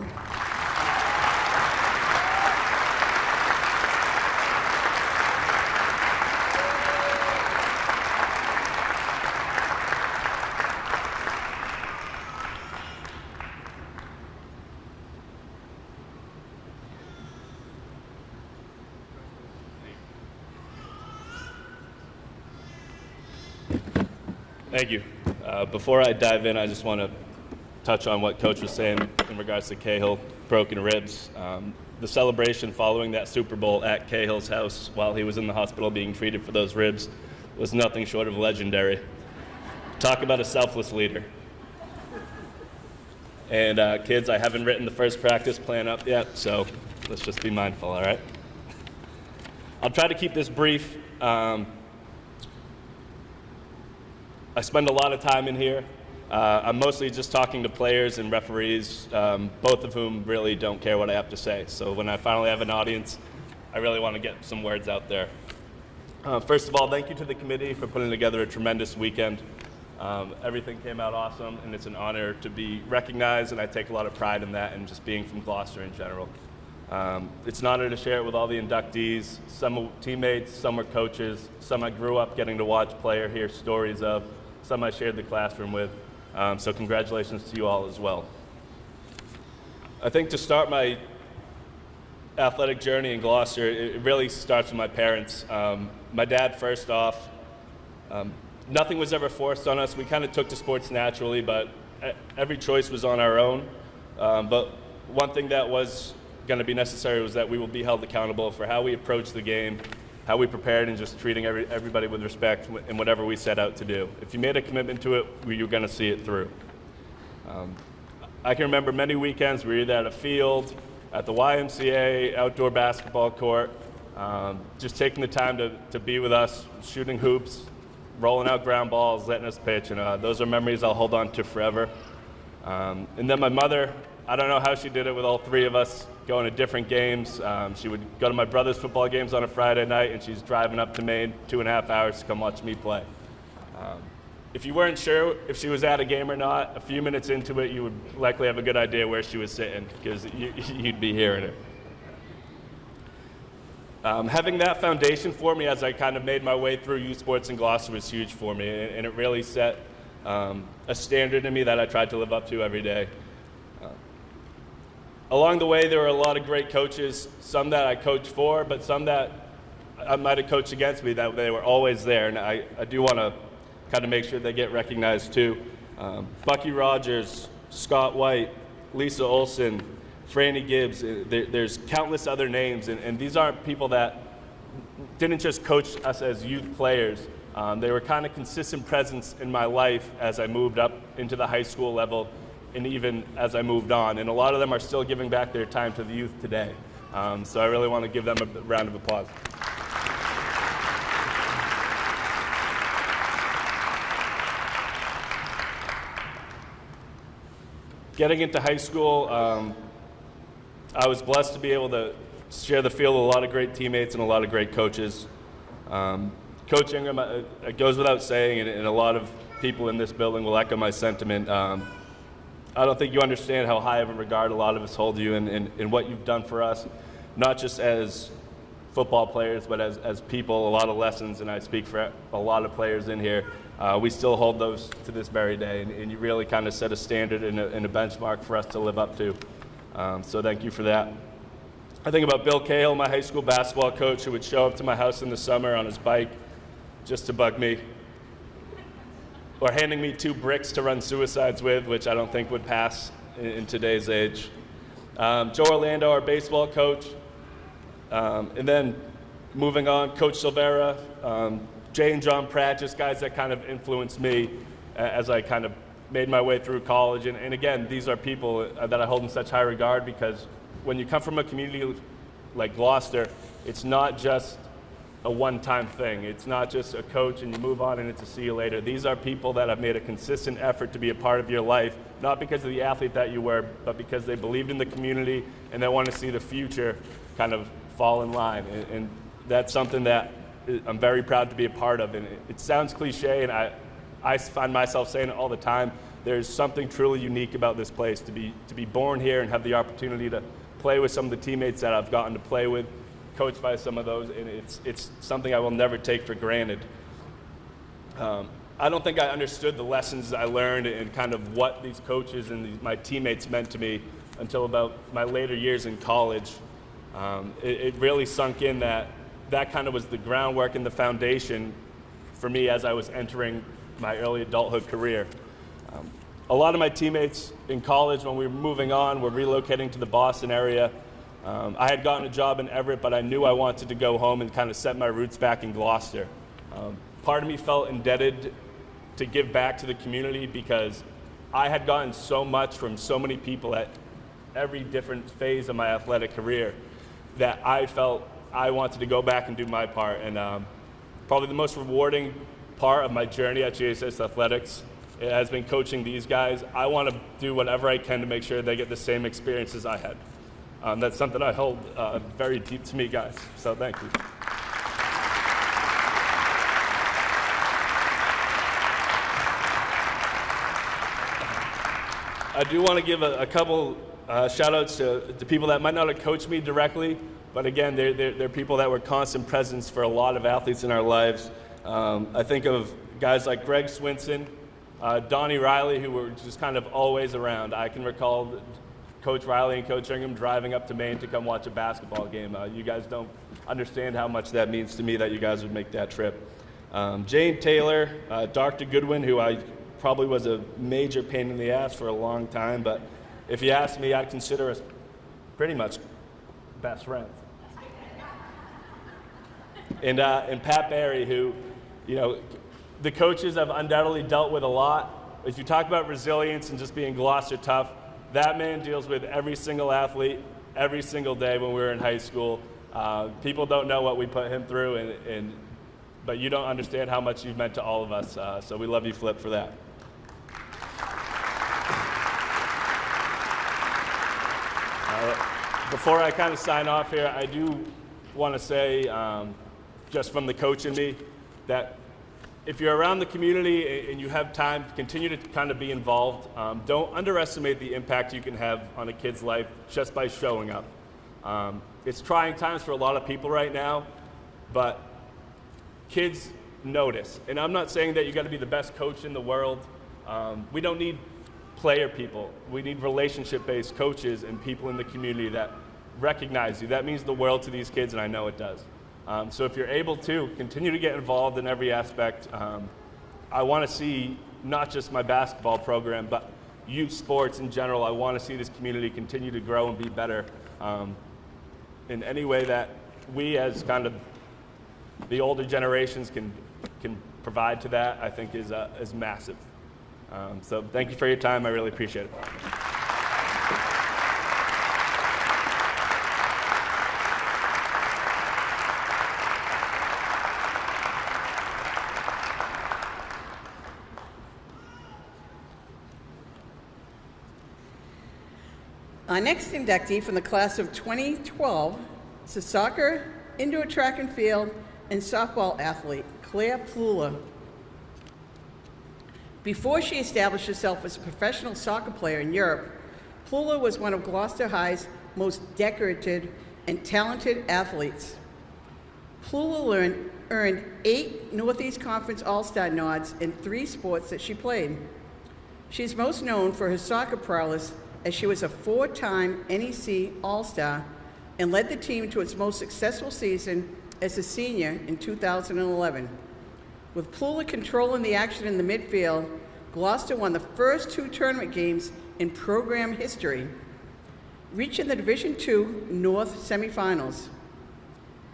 Thank you. Before I dive in, I just want to touch on what Coach was saying in regards to Cahill, broken ribs. The celebration following that Super Bowl at Cahill's house while he was in the hospital being treated for those ribs was nothing short of legendary. Talk about a selfless leader. And kids, I haven't written the first practice plan up yet, so let's just be mindful, all right? I'll try to keep this brief. I spend a lot of time in here. I'm mostly just talking to players and referees, both of whom really don't care what I have to say. So when I finally have an audience, I really want to get some words out there. First of all, thank you to the committee for putting together a tremendous weekend. Everything came out awesome, and it's an honor to be recognized, and I take a lot of pride in that and just being from Gloucester in general. It's an honor to share it with all the inductees. Some are teammates, some are coaches, some I grew up getting to watch play or hear stories of, some I shared the classroom with. So congratulations to you all as well. I think to start my athletic journey in Gloucester, it really starts with my parents. My dad, first off, nothing was ever forced on us. We kind of took to sports naturally, but every choice was on our own. But one thing that was going to be necessary was that we will be held accountable for how we approach the game, how we prepared, and just treating everybody with respect in whatever we set out to do. If you made a commitment to it, you were going to see it through. I can remember many weekends we were either at a field, at the YMCA, outdoor basketball court, just taking the time to be with us, shooting hoops, rolling out ground balls, letting us pitch, and those are memories I'll hold on to forever. And then my mother, I don't know how she did it with all 3 of us going to different games. She would go to my brother's football games on a Friday night, and she's driving up to Maine 2.5 hours to come watch me play. if you weren't sure if she was at a game or not, a few minutes into it, you would likely have a good idea where she was sitting because you'd be hearing her. Having that foundation for me as I kind of made my way through youth sports in Gloucester was huge for me, and it really set a standard in me that I tried to live up to every day. Along the way, there were a lot of great coaches, some that I coached for, but some that I might have coached against me, that they were always there, and I do want to kind of make sure they get recognized too. Bucky Rogers, Scott White, Lisa Olson, Franny Gibbs, there's countless other names, and these aren't people that didn't just coach us as youth players. They were kind of consistent presence in my life as I moved up into the high school level and even as I moved on. And a lot of them are still giving back their time to the youth today. So I really want to give them a round of applause. Getting into high school, I was blessed to be able to share the field with a lot of great teammates and a lot of great coaches. Coach Ingram, it goes without saying, and a lot of people in this building will echo my sentiment. I don't think you understand how high of a regard a lot of us hold you and what you've done for us, not just as football players, but as people, a lot of lessons, and I speak for a lot of players in here. We still hold those to this very day, and you really kind of set a standard and a benchmark for us to live up to. So thank you for that. I think about Bill Cahill, my high school basketball coach, who would show up to my house in the summer on his bike just to bug me, or handing me 2 bricks to run suicides with, which I don't think would pass in today's age. Joe Orlando, our baseball coach, and then moving on, Coach Silvera, Jay and John Pratt, just guys that kind of influenced me as I kind of made my way through college. And again, these are people that I hold in such high regard because when you come from a community like Gloucester, it's not just a one-time thing. It's not just a coach and you move on and it's a see you later. These are people that have made a consistent effort to be a part of your life, not because of the athlete that you were, but because they believed in the community and they want to see the future kind of fall in line. And that's something that I'm very proud to be a part of. And it sounds cliche, and I find myself saying it all the time. There's something truly unique about this place, to be born here and have the opportunity to play with some of the teammates that I've gotten to play with, coached by some of those, and it's something I will never take for granted. I don't think I understood the lessons I learned and kind of what these coaches and my teammates meant to me until about my later years in college. It really sunk in that kind of was the groundwork and the foundation for me as I was entering my early adulthood career. A lot of my teammates in college, when we were moving on, were relocating to the Boston area. I had gotten a job in Everett, but I knew I wanted to go home and kind of set my roots back in Gloucester. Part of me felt indebted to give back to the community because I had gotten so much from so many people at every different phase of my athletic career that I felt I wanted to go back and do my part. And probably the most rewarding part of my journey at GSS Athletics has been coaching these guys. I want to do whatever I can to make sure they get the same experience as I had. That's something I hold very deep to me, guys. So thank you. I do want to give a couple shout outs to people that might not have coached me directly, but again, they're people that were constant presence for a lot of athletes in our lives. I think of guys like Greg Swinson, Donnie Riley, who were just kind of always around. I can recall Coach Riley and Coach Ingram driving up to Maine to come watch a basketball game. You guys don't understand how much that means to me that you guys would make that trip. Jane Taylor, Dr. Goodwin, who I probably was a major pain in the ass for a long time, but if you ask me, I'd consider us pretty much best friends. And Pat Barry, who, you know, the coaches have undoubtedly dealt with a lot. If you talk about resilience and just being Gloucester tough, that man deals with every single athlete every single day when we were in high school. People don't know what we put him through, but you don't understand how much you've meant to all of us. So we love you, Flip, for that. Before I kind of sign off here, I do want to say, just from the coach in me, that if you're around the community and you have time, continue to kind of be involved. Don't underestimate the impact you can have on a kid's life just by showing up. It's trying times for a lot of people right now, but kids notice. And I'm not saying that you got to be the best coach in the world. We don't need player people. We need relationship-based coaches and people in the community that recognize you. That means the world to these kids, and I know it does. So if you're able to, continue to get involved in every aspect. I want to see not just my basketball program, but youth sports in general. I want to see this community continue to grow and be better in any way that we as kind of the older generations can provide to that, I think is massive. So thank you for your time. I really appreciate it. Our next inductee from the class of 2012 is a soccer, indoor track and field, and softball athlete, Clare Pleuler. Before she established herself as a professional soccer player in Europe, Pleuler was one of Gloucester High's most decorated and talented athletes. Pleuler earned 8 Northeast Conference All-Star nods in 3 sports that she played. She's most known for her soccer prowess, as she was a 4-time NEC All-Star and led the team to its most successful season as a senior in 2011. With Pleuler controlling the action in the midfield, Gloucester won the first 2 tournament games in program history, reaching the Division II North semifinals.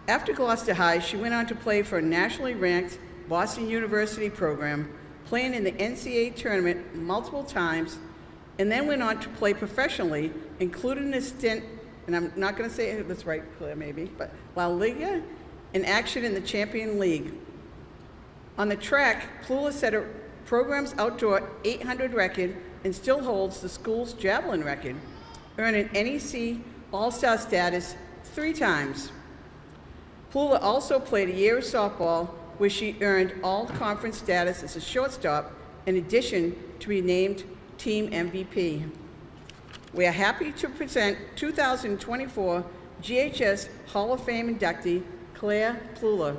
After Gloucester High, she went on to play for a nationally ranked Boston University program, playing in the NCAA tournament multiple times, and then went on to play professionally, including a stint, and I'm not going to say that's right, Claire, maybe, but La Liga, in action in the Champion League. On the track, Pleuler set a program's outdoor 800 record and still holds the school's javelin record, earning NEC All-Star status 3 times. Pleuler also played a year of softball, where she earned all-conference status as a shortstop, in addition to being named Team MVP. We are happy to present 2024 GHS Hall of Fame inductee, Clare Pleuler.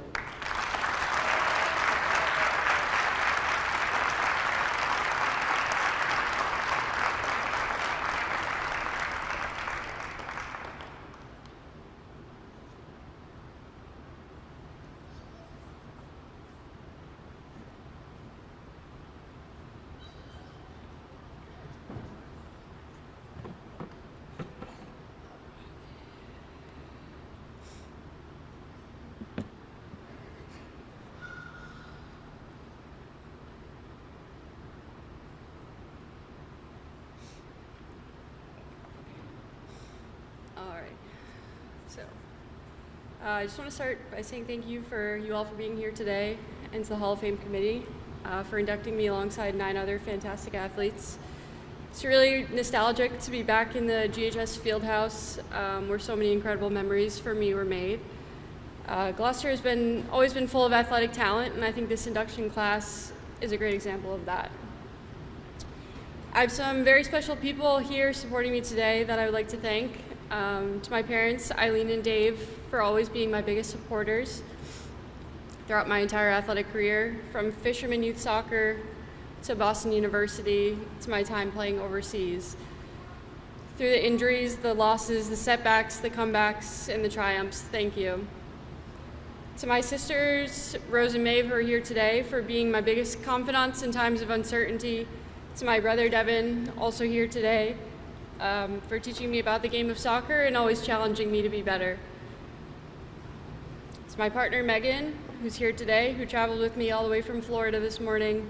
I just want to start by saying thank you all for being here today, and to the Hall of Fame committee for inducting me alongside 9 other fantastic athletes. It's really nostalgic to be back in the GHS Fieldhouse, where so many incredible memories for me were made. Gloucester has always been full of athletic talent, and I think this induction class is a great example of that. I have some very special people here supporting me today that I would like to thank. To my parents, Eileen and Dave, for always being my biggest supporters throughout my entire athletic career, from Fisherman Youth Soccer to Boston University to my time playing overseas. Through the injuries, the losses, the setbacks, the comebacks, and the triumphs, thank you. To my sisters, Rose and Maeve, who are here today, for being my biggest confidants in times of uncertainty. To my brother, Devin, also here today, for teaching me about the game of soccer and always challenging me to be better. To my partner, Meghan, who's here today, who traveled with me all the way from Florida this morning.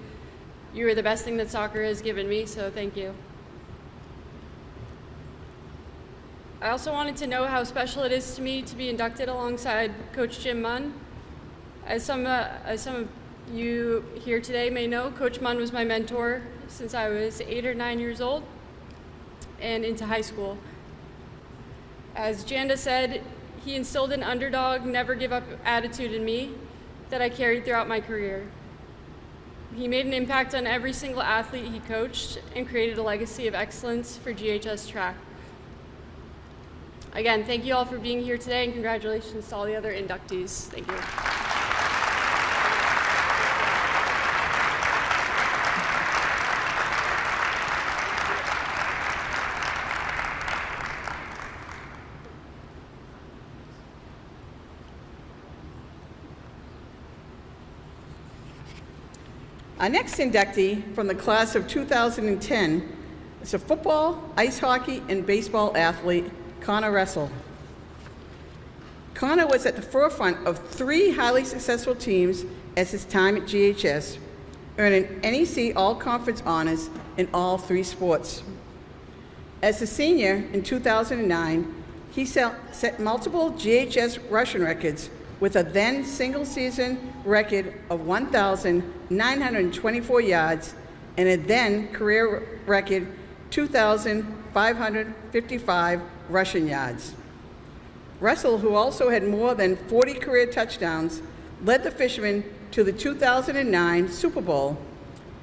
You are the best thing that soccer has given me, so thank you. I also wanted to know how special it is to me to be inducted alongside Coach Jim Munn. As some of you here today may know, Coach Munn was my mentor since I was 8 or 9 years old and into high school. As Janda said, he instilled an underdog, never give up attitude in me that I carried throughout my career. He made an impact on every single athlete he coached and created a legacy of excellence for GHS track. Again, thank you all for being here today, and congratulations to all the other inductees. Thank you. Our next inductee from the class of 2010 is a football, ice hockey, and baseball athlete, Connor Russell. Connor was at the forefront of 3 highly successful teams as his time at GHS, earning NEC All-Conference honors in all 3 sports. As a senior in 2009, he set multiple GHS rushing records with a then single-season record of 1,924 yards and a then career record 2,555 rushing yards. Russell, who also had more than 40 career touchdowns, led the Fishermen to the 2009 Super Bowl,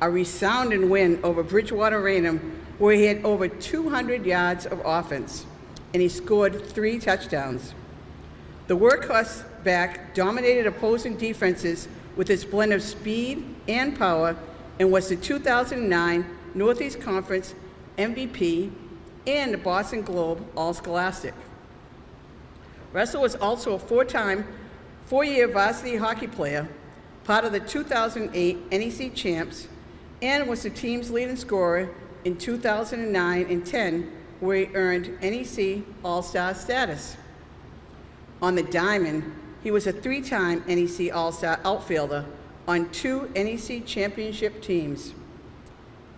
a resounding win over Bridgewater Raynham, where he had over 200 yards of offense, and he scored 3 touchdowns. The workhorse back dominated opposing defenses with his blend of speed and power and was the 2009 Northeast Conference MVP and the Boston Globe All-Scholastic. Russell was also a 4-year varsity hockey player, part of the 2008 NEC champs, and was the team's leading scorer in 2009 and 10, where he earned NEC All-Star status. On the diamond, he was a 3-time NEC All-Star outfielder on 2 NEC championship teams.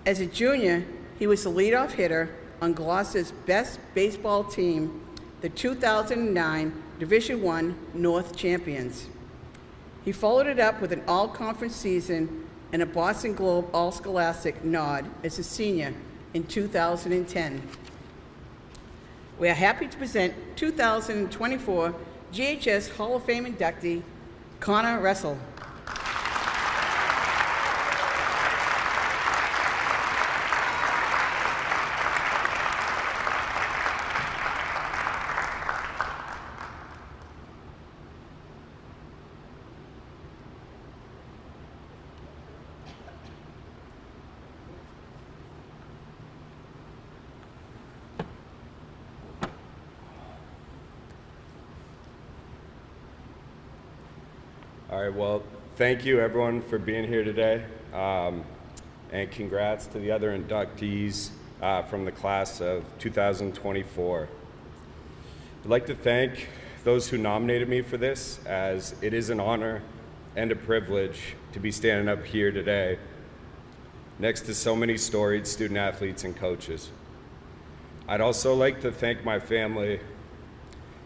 As a junior, he was the leadoff hitter on Gloucester's best baseball team, the 2009 Division I North champions. He followed it up with an all-conference season and a Boston Globe All-Scholastic nod as a senior in 2010. We are happy to present 2024 GHS Hall of Fame inductee, Connor Russell. All right, well, thank you everyone for being here today, and congrats to the other inductees from the class of 2024. I'd like to thank those who nominated me for this, as it is an honor and a privilege to be standing up here today next to so many storied student athletes and coaches. I'd also like to thank my family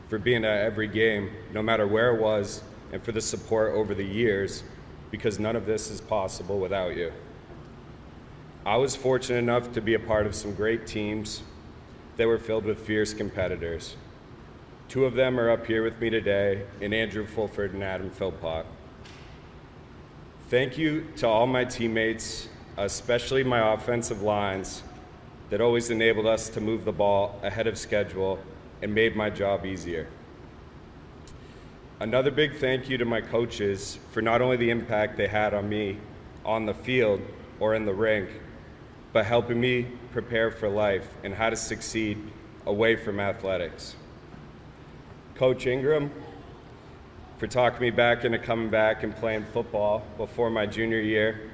for being at every game, no matter where it was, and for the support over the years, because none of this is possible without you. I was fortunate enough to be a part of some great teams that were filled with fierce competitors. 2 of them are up here with me today, in Andrew Fulford and Adam Philpott. Thank you to all my teammates, especially my offensive lines, that always enabled us to move the ball ahead of schedule and made my job easier. Another big thank you to my coaches for not only the impact they had on me on the field or in the rink, but helping me prepare for life and how to succeed away from athletics. Coach Ingram, for talking me back into coming back and playing football before my junior year.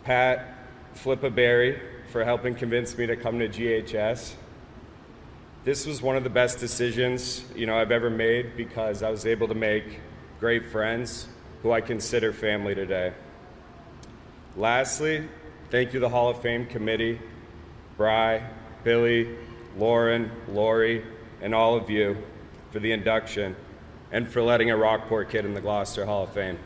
Pat Flippaberry, for helping convince me to come to GHS. This was one of the best decisions, I've ever made, because I was able to make great friends who I consider family today. Lastly, thank you to the Hall of Fame committee, Bri, Billy, Lauren, Lori, and all of you for the induction and for letting a Rockport kid in the Gloucester Hall of Fame.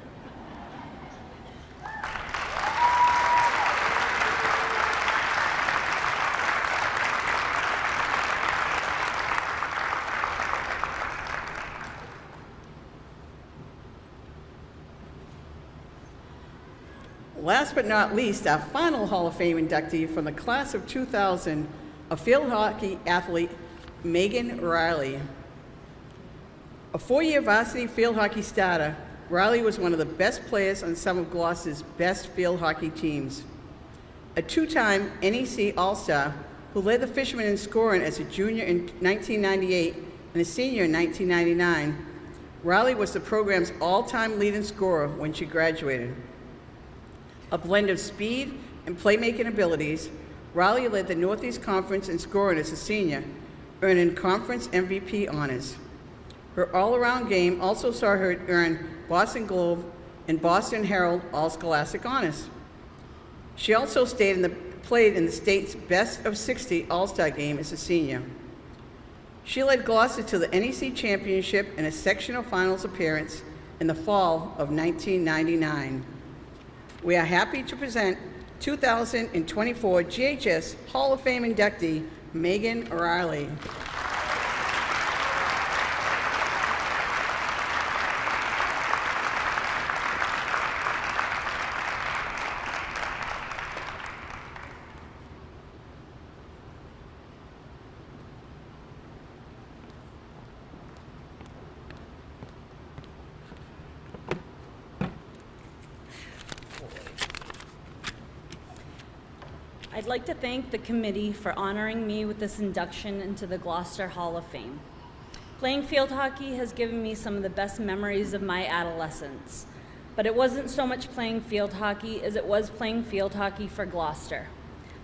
Last but not least, our final Hall of Fame inductee from the class of 2000, a field hockey athlete, Meghan Riley. A 4-year varsity field hockey starter, Riley was one of the best players on some of Gloucester's best field hockey teams. A 2-time NEC All-Star who led the Fishermen in scoring as a junior in 1998 and a senior in 1999, Riley was the program's all-time leading scorer when she graduated. A blend of speed and playmaking abilities, Riley led the Northeast Conference in scoring as a senior, earning conference MVP honors. Her all-around game also saw her earn Boston Globe and Boston Herald All-Scholastic honors. She also played in the state's Best of 60 All-Star game as a senior. She led Gloucester to the NEC Championship and a sectional finals appearance in the fall of 1999. We are happy to present 2024 GHS Hall of Fame inductee, Meghan Riley. I'd like to thank the committee for honoring me with this induction into the Gloucester Hall of Fame. Playing field hockey has given me some of the best memories of my adolescence, but it wasn't so much playing field hockey as it was playing field hockey for Gloucester.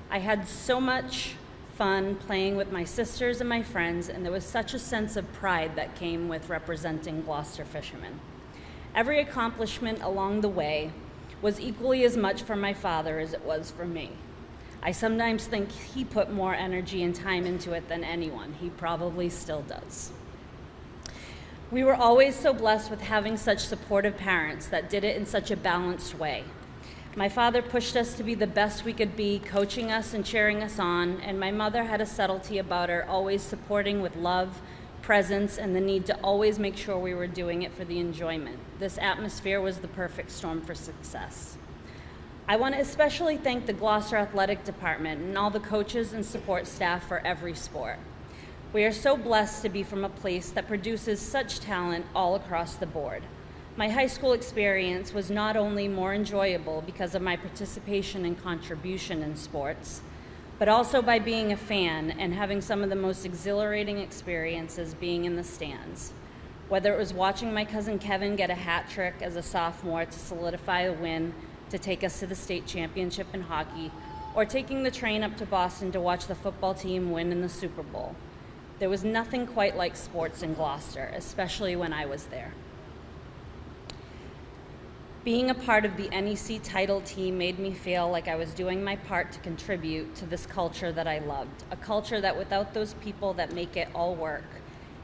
I had so much fun playing with my sisters and my friends, and there was such a sense of pride that came with representing Gloucester fishermen. Every accomplishment along the way was equally as much for my father as it was for me. I sometimes think he put more energy and time into it than anyone. He probably still does. We were always so blessed with having such supportive parents that did it in such a balanced way. My father pushed us to be the best we could be, coaching us and cheering us on, and my mother had a subtlety about her, always supporting with love, presence, and the need to always make sure we were doing it for the enjoyment. This atmosphere was the perfect storm for success. I want to especially thank the Gloucester Athletic Department and all the coaches and support staff for every sport. We are so blessed to be from a place that produces such talent all across the board. My high school experience was not only more enjoyable because of my participation and contribution in sports, but also by being a fan and having some of the most exhilarating experiences being in the stands. Whether it was watching my cousin Kevin get a hat trick as a sophomore to solidify a win to take us to the state championship in hockey, or taking the train up to Boston to watch the football team win in the Super Bowl. There was nothing quite like sports in Gloucester, especially when I was there. Being a part of the NEC title team made me feel like I was doing my part to contribute to this culture that I loved, a culture that without those people that make it all work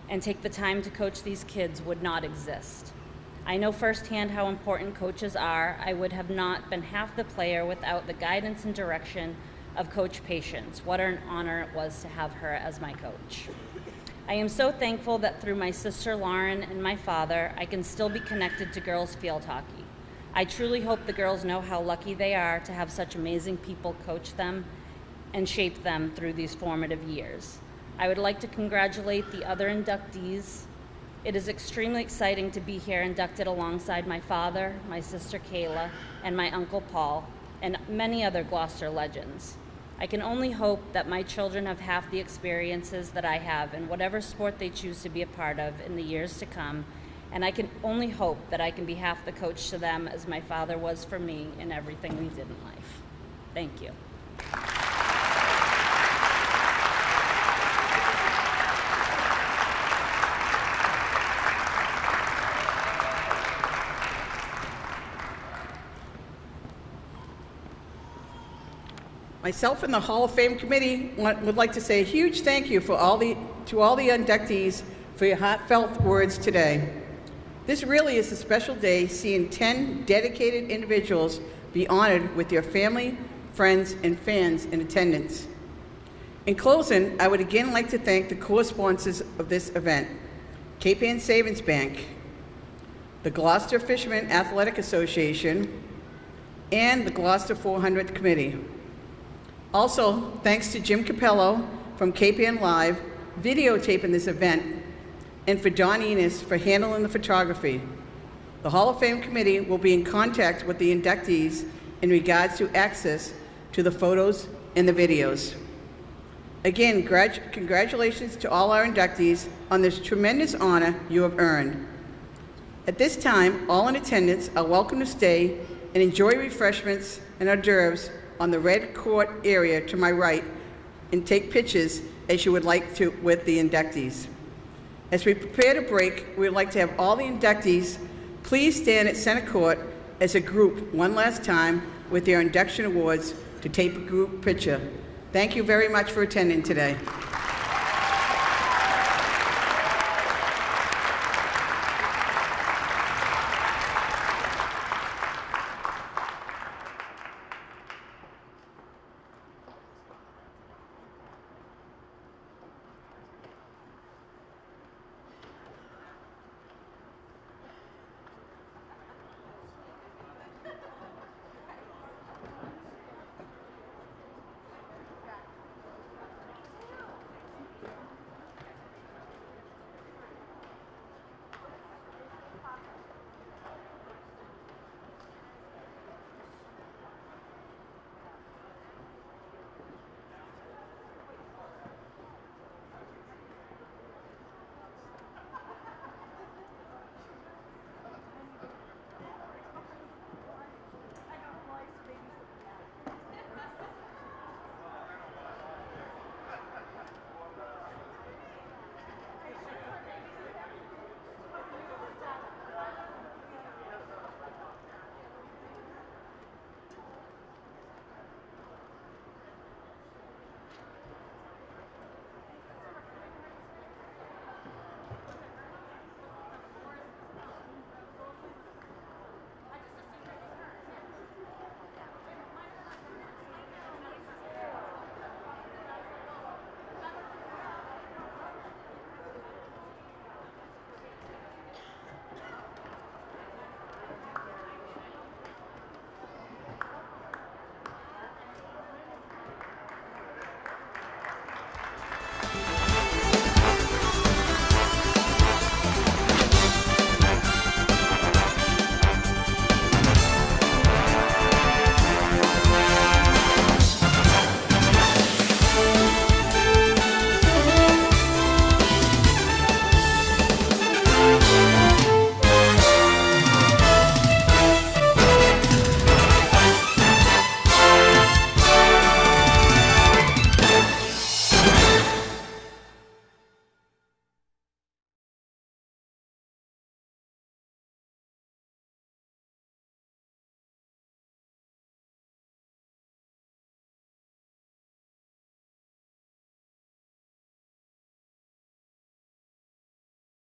and take the time to coach these kids would not exist. I know firsthand how important coaches are. I would have not been half the player without the guidance and direction of Coach Patience. What an honor it was to have her as my coach. I am so thankful that through my sister Lauren and my father, I can still be connected to girls field hockey. I truly hope the girls know how lucky they are to have such amazing people coach them and shape them through these formative years. I would like to congratulate the other inductees. It is extremely exciting to be here inducted alongside my father, my sister Kayla, and my uncle Paul, and many other Gloucester legends. I can only hope that my children have half the experiences that I have in whatever sport they choose to be a part of in the years to come, and I can only hope that I can be half the coach to them as my father was for me in everything we did in life. Thank you. Myself and the Hall of Fame committee would like to say a huge thank you to all the inductees for your heartfelt words today. This really is a special day, seeing 10 dedicated individuals be honored with your family, friends, and fans in attendance. In closing, I would again like to thank the co-sponsors of this event, Cape Ann Savings Bank, the Gloucester Fishermen Athletic Association, and the Gloucester 400th Committee. Also, thanks to Jim Capello from KPN Live, videotaping this event, and for Don Enos for handling the photography. The Hall of Fame Committee will be in contact with the inductees in regards to access to the photos and the videos. Again, congratulations to all our inductees on this tremendous honor you have earned. At this time, all in attendance are welcome to stay and enjoy refreshments and hors d'oeuvres on the red court area to my right and take pictures as you would like to with the inductees. As we prepare to break, we would like to have all the inductees please stand at center court as a group one last time with their induction awards to take a group picture. Thank you very much for attending today.